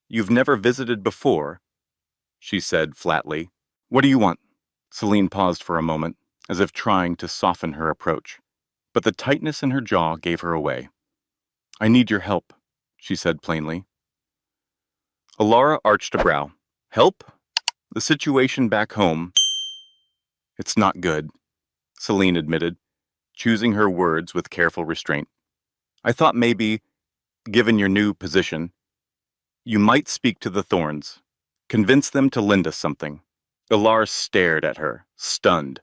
"You've never visited before," she said flatly. "What do you want?" Celine paused for a moment, as if trying to soften her approach, but the tightness in her jaw gave her away. "I need your help," she said plainly. Ilara arched a brow. "Help? The situation back home." "It's not good," Celine admitted, choosing her words with careful restraint. "I thought maybe, given your new position, you might speak to the Thorns, convince them to lend us something." Ilara stared at her, stunned.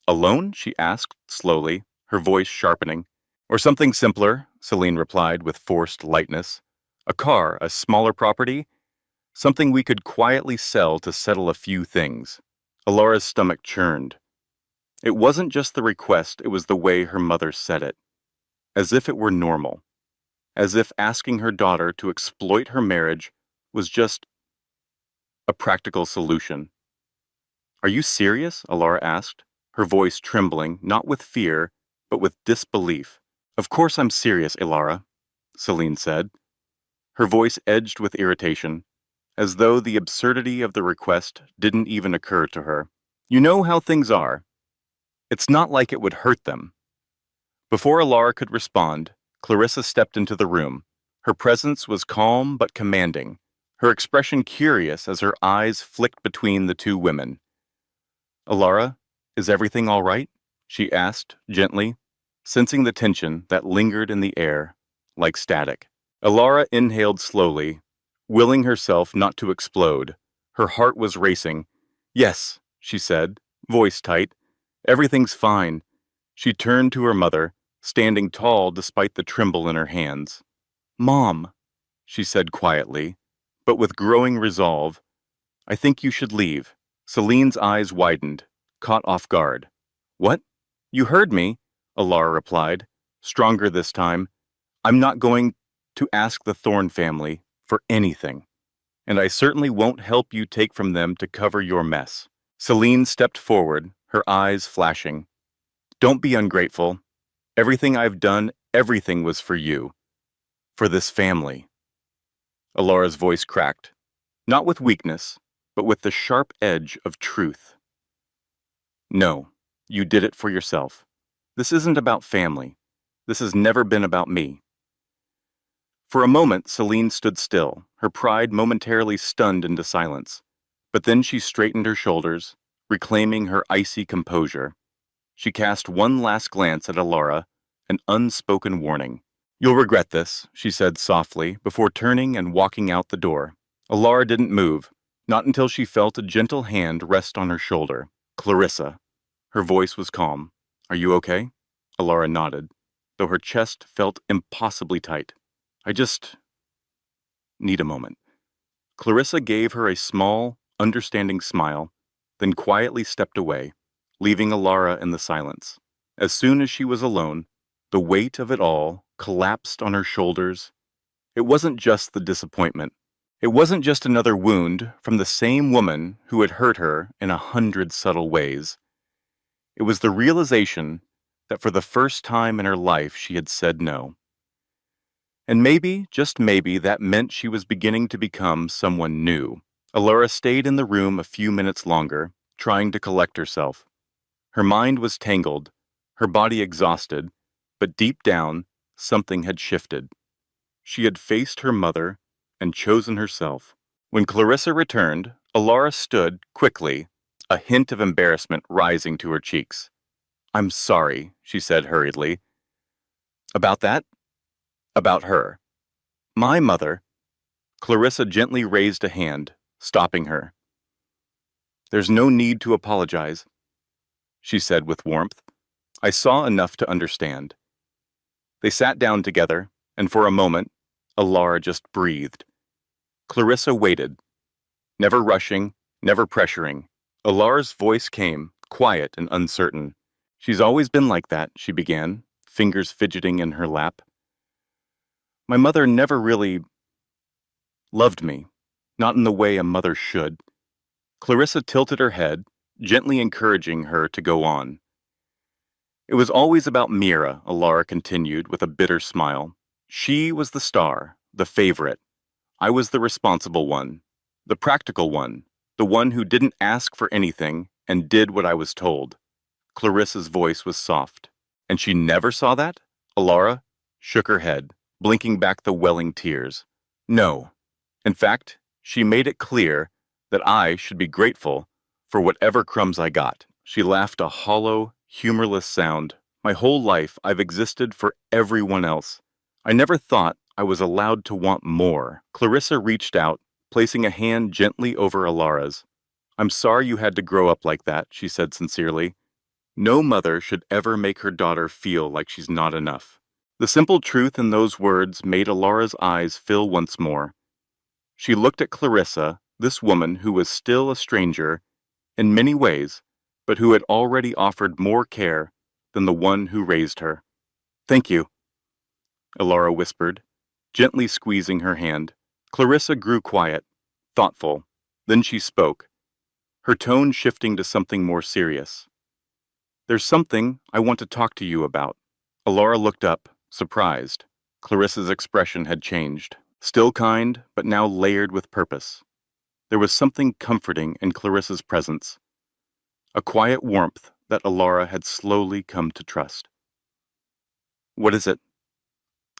"Alone?" she asked slowly, her voice sharpening. "Or something simpler," Celine replied with forced lightness. "A car, a smaller property, something we could quietly sell to settle a few things." Ilara's stomach churned. It wasn't just the request, it was the way her mother said it. As if it were normal. As if asking her daughter to exploit her marriage was just a practical solution. "Are you serious?" Ilara asked, her voice trembling, not with fear, but with disbelief. "Of course I'm serious, Ilara," Celine said. Her voice edged with irritation, as though the absurdity of the request didn't even occur to her. "You know how things are. It's not like it would hurt them." Before Ilara could respond, Clarissa stepped into the room. Her presence was calm but commanding, her expression curious as her eyes flicked between the two women. "Ilara, is everything all right?" she asked, gently, sensing the tension that lingered in the air, like static. Ilara inhaled slowly, willing herself not to explode. Her heart was racing. "Yes," she said, voice tight. "Everything's fine." She turned to her mother, standing tall despite the tremble in her hands. "Mom," she said quietly, but with growing resolve, "I think you should leave." Celine's eyes widened, caught off guard. "What? You heard me," Ilara replied, stronger this time. "I'm not going to ask the Thorne family for anything, and I certainly won't help you take from them to cover your mess." Celine stepped forward, her eyes flashing. "Don't be ungrateful. Everything I've done, everything was for you. For this family." Ilara's voice cracked, not with weakness, but with the sharp edge of truth. "No, you did it for yourself." This isn't about family. This has never been about me. For a moment, Celine stood still, her pride momentarily stunned into silence. But then she straightened her shoulders, reclaiming her icy composure. She cast one last glance at Alara, an unspoken warning. You'll regret this, she said softly, before turning and walking out the door. Alara didn't move, not until she felt a gentle hand rest on her shoulder. Clarissa. Her voice was calm. Are you okay? Alara nodded, though her chest felt impossibly tight. I just need a moment. Clarissa gave her a small, understanding smile, then quietly stepped away, leaving Alara in the silence. As soon as she was alone, the weight of it all collapsed on her shoulders. It wasn't just the disappointment. It wasn't just another wound from the same woman who had hurt her in 100 subtle ways. It was the realization that for the first time in her life she had said no. And maybe, just maybe, that meant she was beginning to become someone new. Alara stayed in the room a few minutes longer, trying to collect herself. Her mind was tangled, her body exhausted, but deep down, something had shifted. She had faced her mother and chosen herself. When Clarissa returned, Alara stood quickly, a hint of embarrassment rising to her cheeks. I'm sorry, she said hurriedly. About that? About her. My mother. Clarissa gently raised a hand, stopping her. There's no need to apologize, she said with warmth. I saw enough to understand. They sat down together, and for a moment, Alara just breathed. Clarissa waited, never rushing, never pressuring. Alara's voice came, quiet and uncertain. She's always been like that, she began, fingers fidgeting in her lap. My mother never really loved me, not in the way a mother should. Clarissa tilted her head, gently encouraging her to go on. It was always about Mira, Alara continued with a bitter smile. She was the star, the favorite. I was the responsible one, the practical one, the one who didn't ask for anything and did what I was told. Clarissa's voice was soft. And she never saw that? Alara shook her head, blinking back the welling tears. No. In fact, she made it clear that I should be grateful for whatever crumbs I got. She laughed a hollow, humorless sound. My whole life I've existed for everyone else. I never thought I was allowed to want more. Clarissa reached out, placing a hand gently over Alara's. I'm sorry you had to grow up like that, she said sincerely. No mother should ever make her daughter feel like she's not enough. The simple truth in those words made Alara's eyes fill once more. She looked at Clarissa, this woman who was still a stranger, in many ways, but who had already offered more care than the one who raised her. Thank you, Alara whispered, gently squeezing her hand. Clarissa grew quiet, thoughtful. Then she spoke, her tone shifting to something more serious. There's something I want to talk to you about. Alara looked up, surprised. Clarissa's expression had changed, still kind, but now layered with purpose. There was something comforting in Clarissa's presence, a quiet warmth that Alara had slowly come to trust. What is it?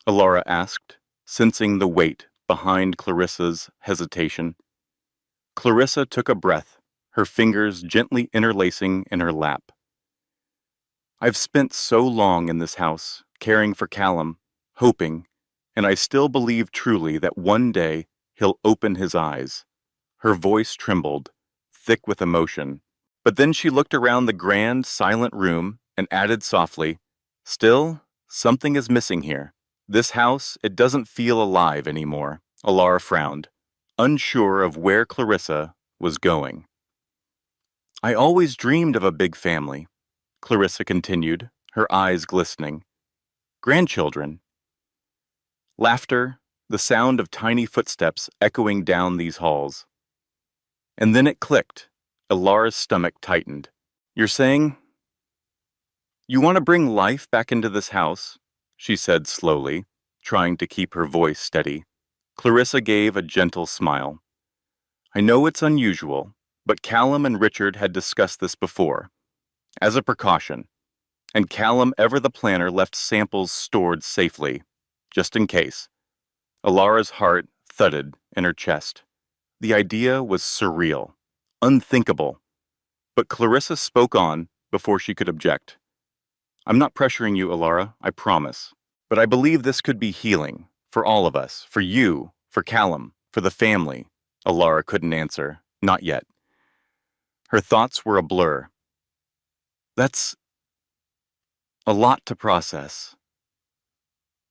Alara asked, sensing the weight behind Clarissa's hesitation. Clarissa took a breath, her fingers gently interlacing in her lap. I've spent so long in this house, caring for Callum, hoping, and I still believe truly that one day he'll open his eyes. Her voice trembled, thick with emotion. But then she looked around the grand, silent room and added softly, Still, something is missing here. This house, it doesn't feel alive anymore. Alara frowned, unsure of where Clarissa was going. I always dreamed of a big family, Clarissa continued, her eyes glistening. Grandchildren. Laughter, the sound of tiny footsteps echoing down these halls. And then it clicked. Alara's stomach tightened. You're saying you want to bring life back into this house? She said slowly, trying to keep her voice steady. Clarissa gave a gentle smile. I know it's unusual, but Callum and Richard had discussed this before. As a precaution. And Callum, ever the planner, left samples stored safely, just in case. Alara's heart thudded in her chest. The idea was surreal, unthinkable. But Clarissa spoke on before she could object. I'm not pressuring you, Alara, I promise. But I believe this could be healing, for all of us, for you, for Callum, for the family. Alara couldn't answer, not yet. Her thoughts were a blur. That's a lot to process,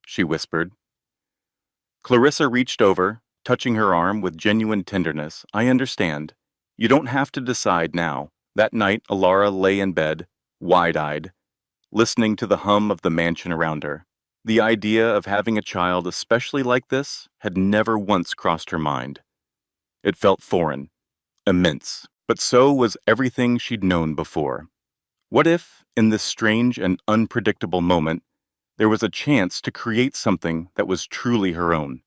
she whispered. Clarissa reached over, touching her arm with genuine tenderness. I understand. You don't have to decide now. That night, Alara lay in bed, wide-eyed, listening to the hum of the mansion around her. The idea of having a child especially like this had never once crossed her mind. It felt foreign, immense, but so was everything she'd known before. What if, in this strange and unpredictable moment, there was a chance to create something that was truly her own?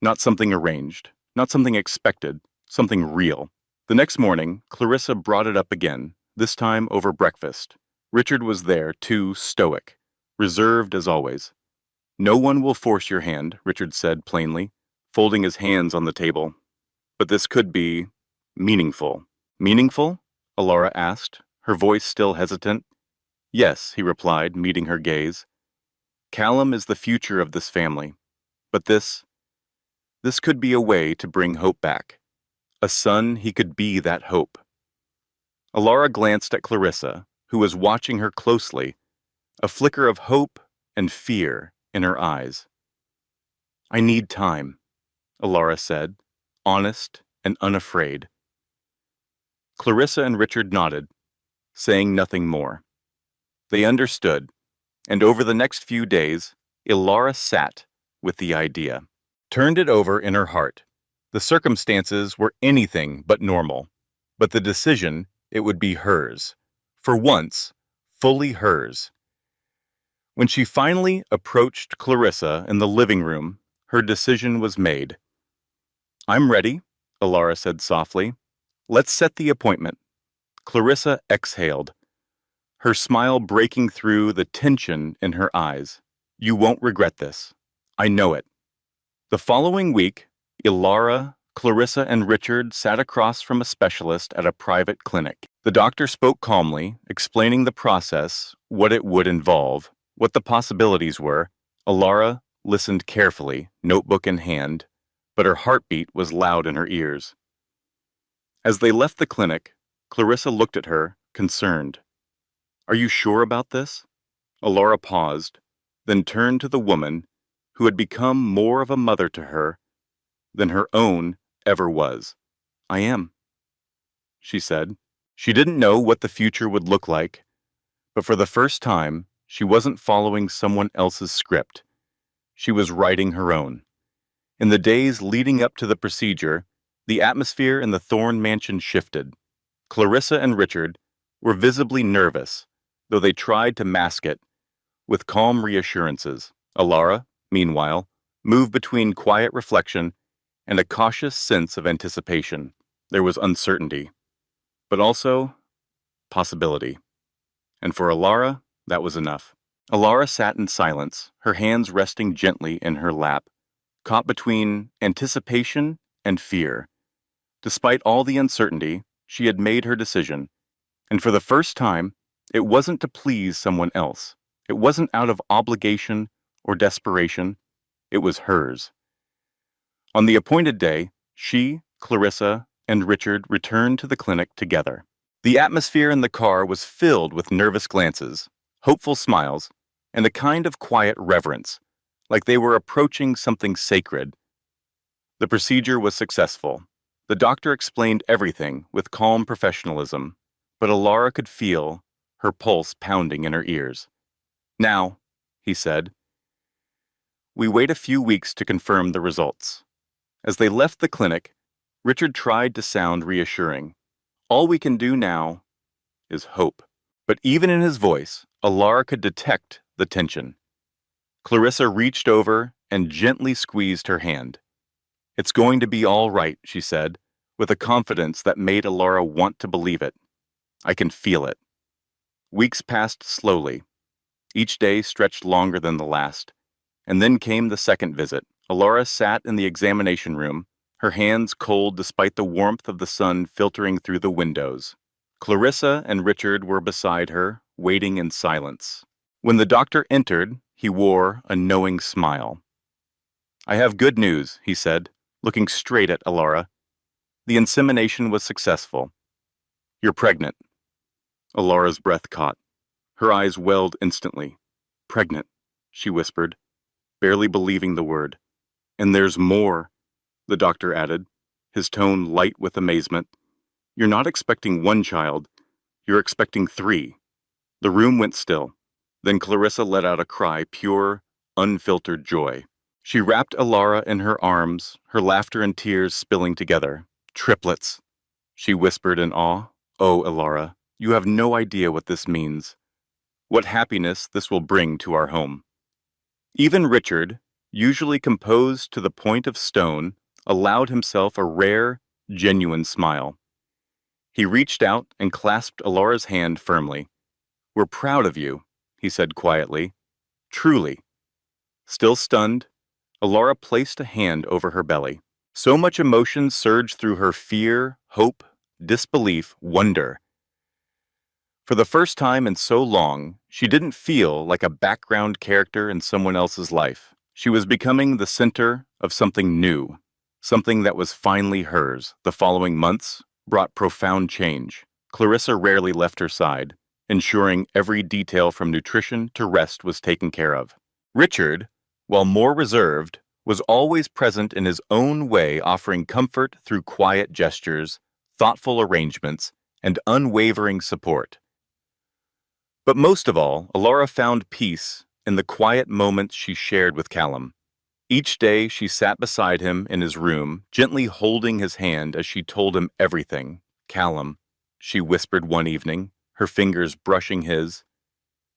Not something arranged, not something expected, something real. The next morning, Clarissa brought it up again, this time over breakfast. Richard was there, too stoic, reserved as always. No one will force your hand, Richard said plainly, folding his hands on the table. But this could be meaningful. Meaningful? Alara asked, her voice still hesitant. Yes, he replied, meeting her gaze. Callum is the future of this family. But this could be a way to bring hope back. A son, he could be that hope. Alara glanced at Clarissa, who was watching her closely, a flicker of hope and fear in her eyes. I need time, Alara said, honest and unafraid. Clarissa and Richard nodded, saying nothing more. They understood, and over the next few days, Alara sat with the idea, turned it over in her heart. The circumstances were anything but normal, but the decision, it would be hers. For once, fully hers. When she finally approached Clarissa in the living room, her decision was made. I'm ready, Alara said softly. Let's set the appointment. Clarissa exhaled, her smile breaking through the tension in her eyes. You won't regret this. I know it. The following week, Alara, Clarissa, and Richard sat across from a specialist at a private clinic. The doctor spoke calmly, explaining the process, what it would involve, what the possibilities were. Alara listened carefully, notebook in hand, but her heartbeat was loud in her ears. As they left the clinic, Clarissa looked at her, concerned. Are you sure about this? Alara paused, then turned to the woman who had become more of a mother to her than her own ever was. I am, she said. She didn't know what the future would look like, but for the first time, she wasn't following someone else's script. She was writing her own. In the days leading up to the procedure, the atmosphere in the Thorne mansion shifted. Clarissa and Richard were visibly nervous, though they tried to mask it with calm reassurances. Alara, meanwhile, moved between quiet reflection and a cautious sense of anticipation. There was uncertainty, but also possibility. And for Alara, that was enough. Alara sat in silence, her hands resting gently in her lap, caught between anticipation and fear. Despite all the uncertainty, she had made her decision, and for the first time, it wasn't to please someone else. It wasn't out of obligation or desperation. It was hers. On the appointed day, she, Clarissa, and Richard returned to the clinic together. The atmosphere in the car was filled with nervous glances, hopeful smiles, and a kind of quiet reverence, like they were approaching something sacred. The procedure was successful. The doctor explained everything with calm professionalism, but Alara could feel her pulse pounding in her ears. Now, he said, we wait a few weeks to confirm the results. As they left the clinic, Richard tried to sound reassuring. All we can do now is hope. But even in his voice, Alara could detect the tension. Clarissa reached over and gently squeezed her hand. It's going to be all right, she said, with a confidence that made Alara want to believe it. I can feel it. Weeks passed slowly. Each day stretched longer than the last. And then came the second visit. Alara sat in the examination room, her hands cold despite the warmth of the sun filtering through the windows. Clarissa and Richard were beside her, waiting in silence. When the doctor entered, he wore a knowing smile. "I have good news," he said, looking straight at Alara. "The insemination was successful. You're pregnant." Alara's breath caught. Her eyes welled instantly. "Pregnant," she whispered, barely believing the word. "And there's more," the doctor added, his tone light with amazement. "You're not expecting one child, you're expecting 3. The room went still. Then Clarissa let out a cry, pure, unfiltered joy. She wrapped Alara in her arms, her laughter and tears spilling together. "Triplets," she whispered in awe. "Oh, Alara, you have no idea what this means. What happiness this will bring to our home." Even Richard, usually composed to the point of stone, allowed himself a rare, genuine smile. He reached out and clasped Alara's hand firmly. "We're proud of you," he said quietly. "Truly." Still stunned, Alara placed a hand over her belly. So much emotion surged through her: fear, hope, disbelief, wonder. For the first time in so long, she didn't feel like a background character in someone else's life. She was becoming the center of something new, something that was finally hers. The following months brought profound change. Clarissa rarely left her side, ensuring every detail from nutrition to rest was taken care of. Richard, while more reserved, was always present in his own way, offering comfort through quiet gestures, thoughtful arrangements, and unwavering support. But most of all, Alara found peace in the quiet moments she shared with Callum. Each day she sat beside him in his room, gently holding his hand as she told him everything. "Callum," she whispered one evening, her fingers brushing his,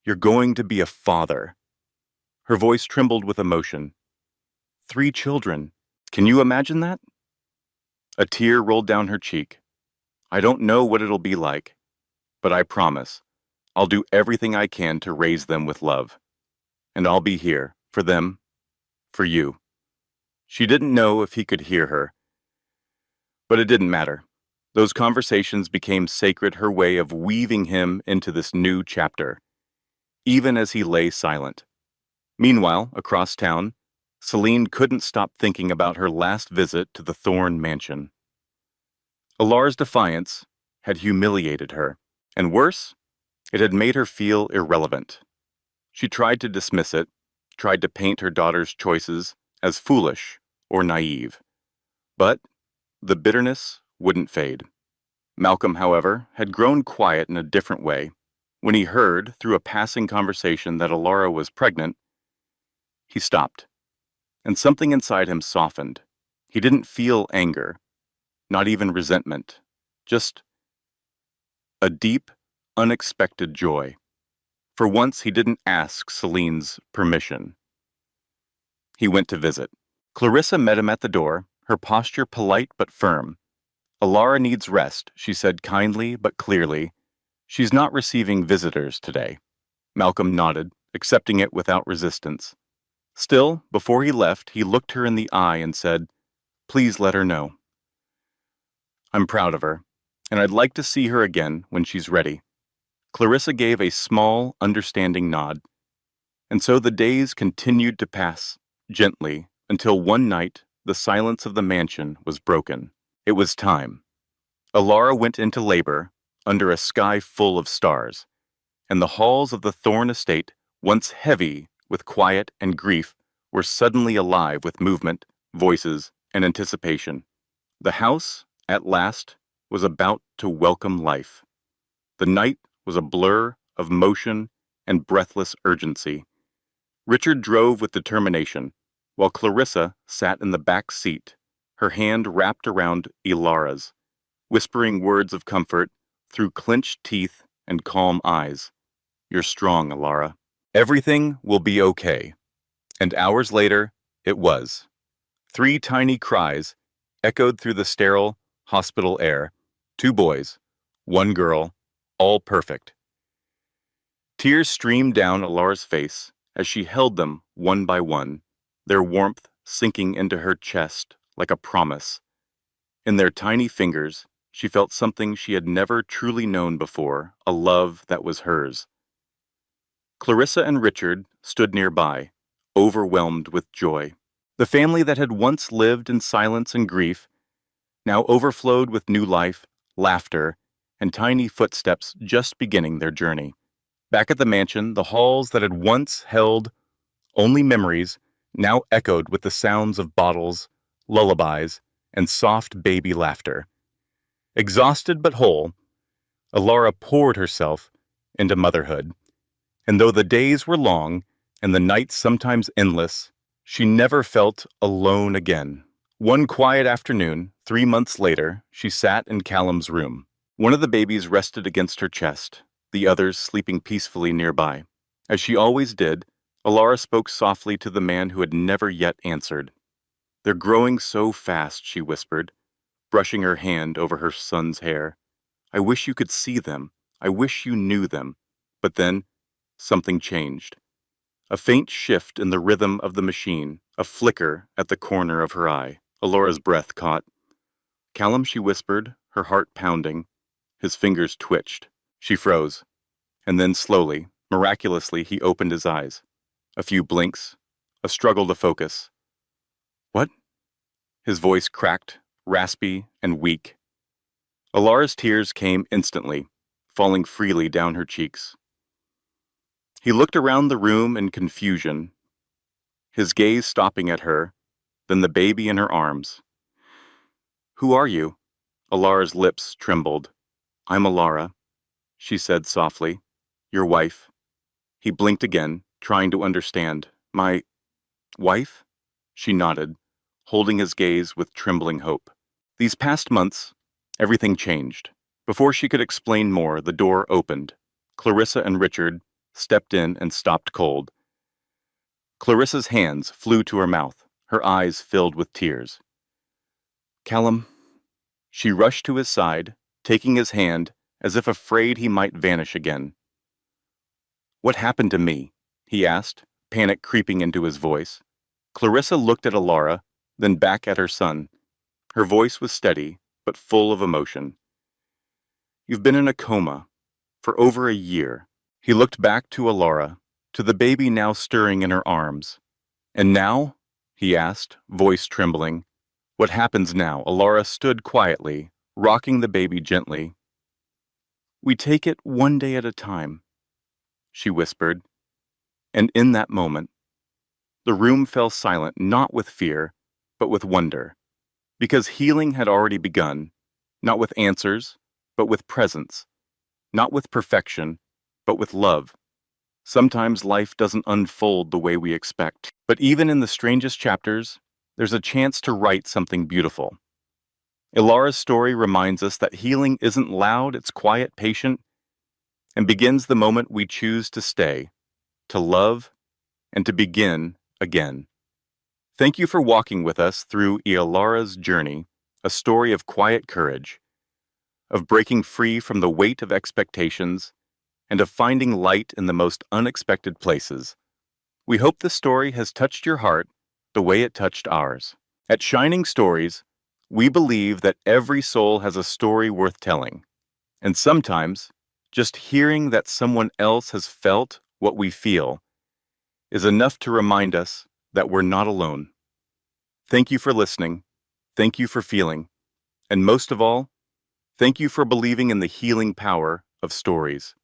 "you're going to be a father." Her voice trembled with emotion. 3 children. Can you imagine that? A tear rolled down her cheek. "I don't know what it'll be like, but I promise I'll do everything I can to raise them with love. And I'll be here for them, for you." She didn't know if he could hear her, but it didn't matter. Those conversations became sacred, her way of weaving him into this new chapter, even as he lay silent. Meanwhile, across town, Celine couldn't stop thinking about her last visit to the Thorne mansion. Alara's defiance had humiliated her, and worse, it had made her feel irrelevant. She tried to dismiss it, tried to paint her daughter's choices as foolish or naive. But the bitterness wouldn't fade. Malcolm, however, had grown quiet in a different way. When he heard, through a passing conversation, that Alara was pregnant, he stopped, and something inside him softened. He didn't feel anger, not even resentment, just a deep, unexpected joy. For once, he didn't ask Celine's permission. He went to visit. Clarissa met him at the door, her posture polite but firm. "Alara needs rest," she said kindly but clearly. "She's not receiving visitors today." Malcolm nodded, accepting it without resistance. Still, before he left, he looked her in the eye and said, "Please let her know. I'm proud of her, and I'd like to see her again when she's ready." Clarissa gave a small, understanding nod. And so the days continued to pass, gently, until one night the silence of the mansion was broken. It was time. Alara went into labor under a sky full of stars, and the halls of the Thorne estate, once heavy with quiet and grief, were suddenly alive with movement, voices, and anticipation. The house, at last, was about to welcome life. The night was a blur of motion and breathless urgency. Richard drove with determination, while Clarissa sat in the back seat, her hand wrapped around Alara's, whispering words of comfort through clenched teeth and calm eyes. "You're strong, Alara. Everything will be okay." And hours later, it was. 3 tiny cries echoed through the sterile hospital air. 2 boys, 1 girl, all perfect. Tears streamed down Alara's face as she held them one by one, their warmth sinking into her chest like a promise. In their tiny fingers, she felt something she had never truly known before, a love that was hers. Clarissa and Richard stood nearby, overwhelmed with joy. The family that had once lived in silence and grief now overflowed with new life, laughter, and tiny footsteps just beginning their journey. Back at the mansion, the halls that had once held only memories now echoed with the sounds of bottles, lullabies, and soft baby laughter. Exhausted but whole, Alara poured herself into motherhood. And though the days were long and the nights sometimes endless, she never felt alone again. One quiet afternoon, 3 months later, she sat in Callum's room. One of the babies rested against her chest, the others sleeping peacefully nearby. As she always did, Alara spoke softly to the man who had never yet answered. "They're growing so fast," she whispered, brushing her hand over her son's hair. "I wish you could see them. I wish you knew them." But then, something changed. A faint shift in the rhythm of the machine, a flicker at the corner of her eye. Alora's breath caught. "Callum," she whispered, her heart pounding. His fingers twitched. She froze. And then slowly, miraculously, he opened his eyes. A few blinks, a struggle to focus. "What?" His voice cracked, raspy, and weak. Alara's tears came instantly, falling freely down her cheeks. He looked around the room in confusion, his gaze stopping at her, then the baby in her arms. "Who are you?" Alara's lips trembled. "I'm Alara," she said softly. "Your wife." He blinked again, trying to understand. "My wife?" She nodded, holding his gaze with trembling hope. These past months, everything changed. Before she could explain more, the door opened. Clarissa and Richard stepped in and stopped cold. Clarissa's hands flew to her mouth, her eyes filled with tears. "Callum." She rushed to his side, taking his hand as if afraid he might vanish again. "What happened to me?" he asked, panic creeping into his voice. Clarissa looked at Alara, then back at her son. Her voice was steady, but full of emotion. "You've been in a coma for over a year." He looked back to Alara, to the baby now stirring in her arms. "And now?" he asked, voice trembling. "What happens now?" Alara stood quietly, rocking the baby gently. "We take it one day at a time," she whispered. And in that moment, the room fell silent, not with fear, but with wonder. Because healing had already begun, not with answers, but with presence, not with perfection, but with love. Sometimes life doesn't unfold the way we expect, but even in the strangest chapters, there's a chance to write something beautiful. Ilara's story reminds us that healing isn't loud, it's quiet, patient, and begins the moment we choose to stay, to love, and to begin again. Thank you for walking with us through Ilara's journey, a story of quiet courage, of breaking free from the weight of expectations, and of finding light in the most unexpected places. We hope this story has touched your heart the way it touched ours. At Shining Stories, we believe that every soul has a story worth telling. And sometimes, just hearing that someone else has felt what we feel is enough to remind us that we're not alone. Thank you for listening. Thank you for feeling. And most of all, thank you for believing in the healing power of stories.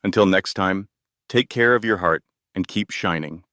Until next time, take care of your heart and keep shining.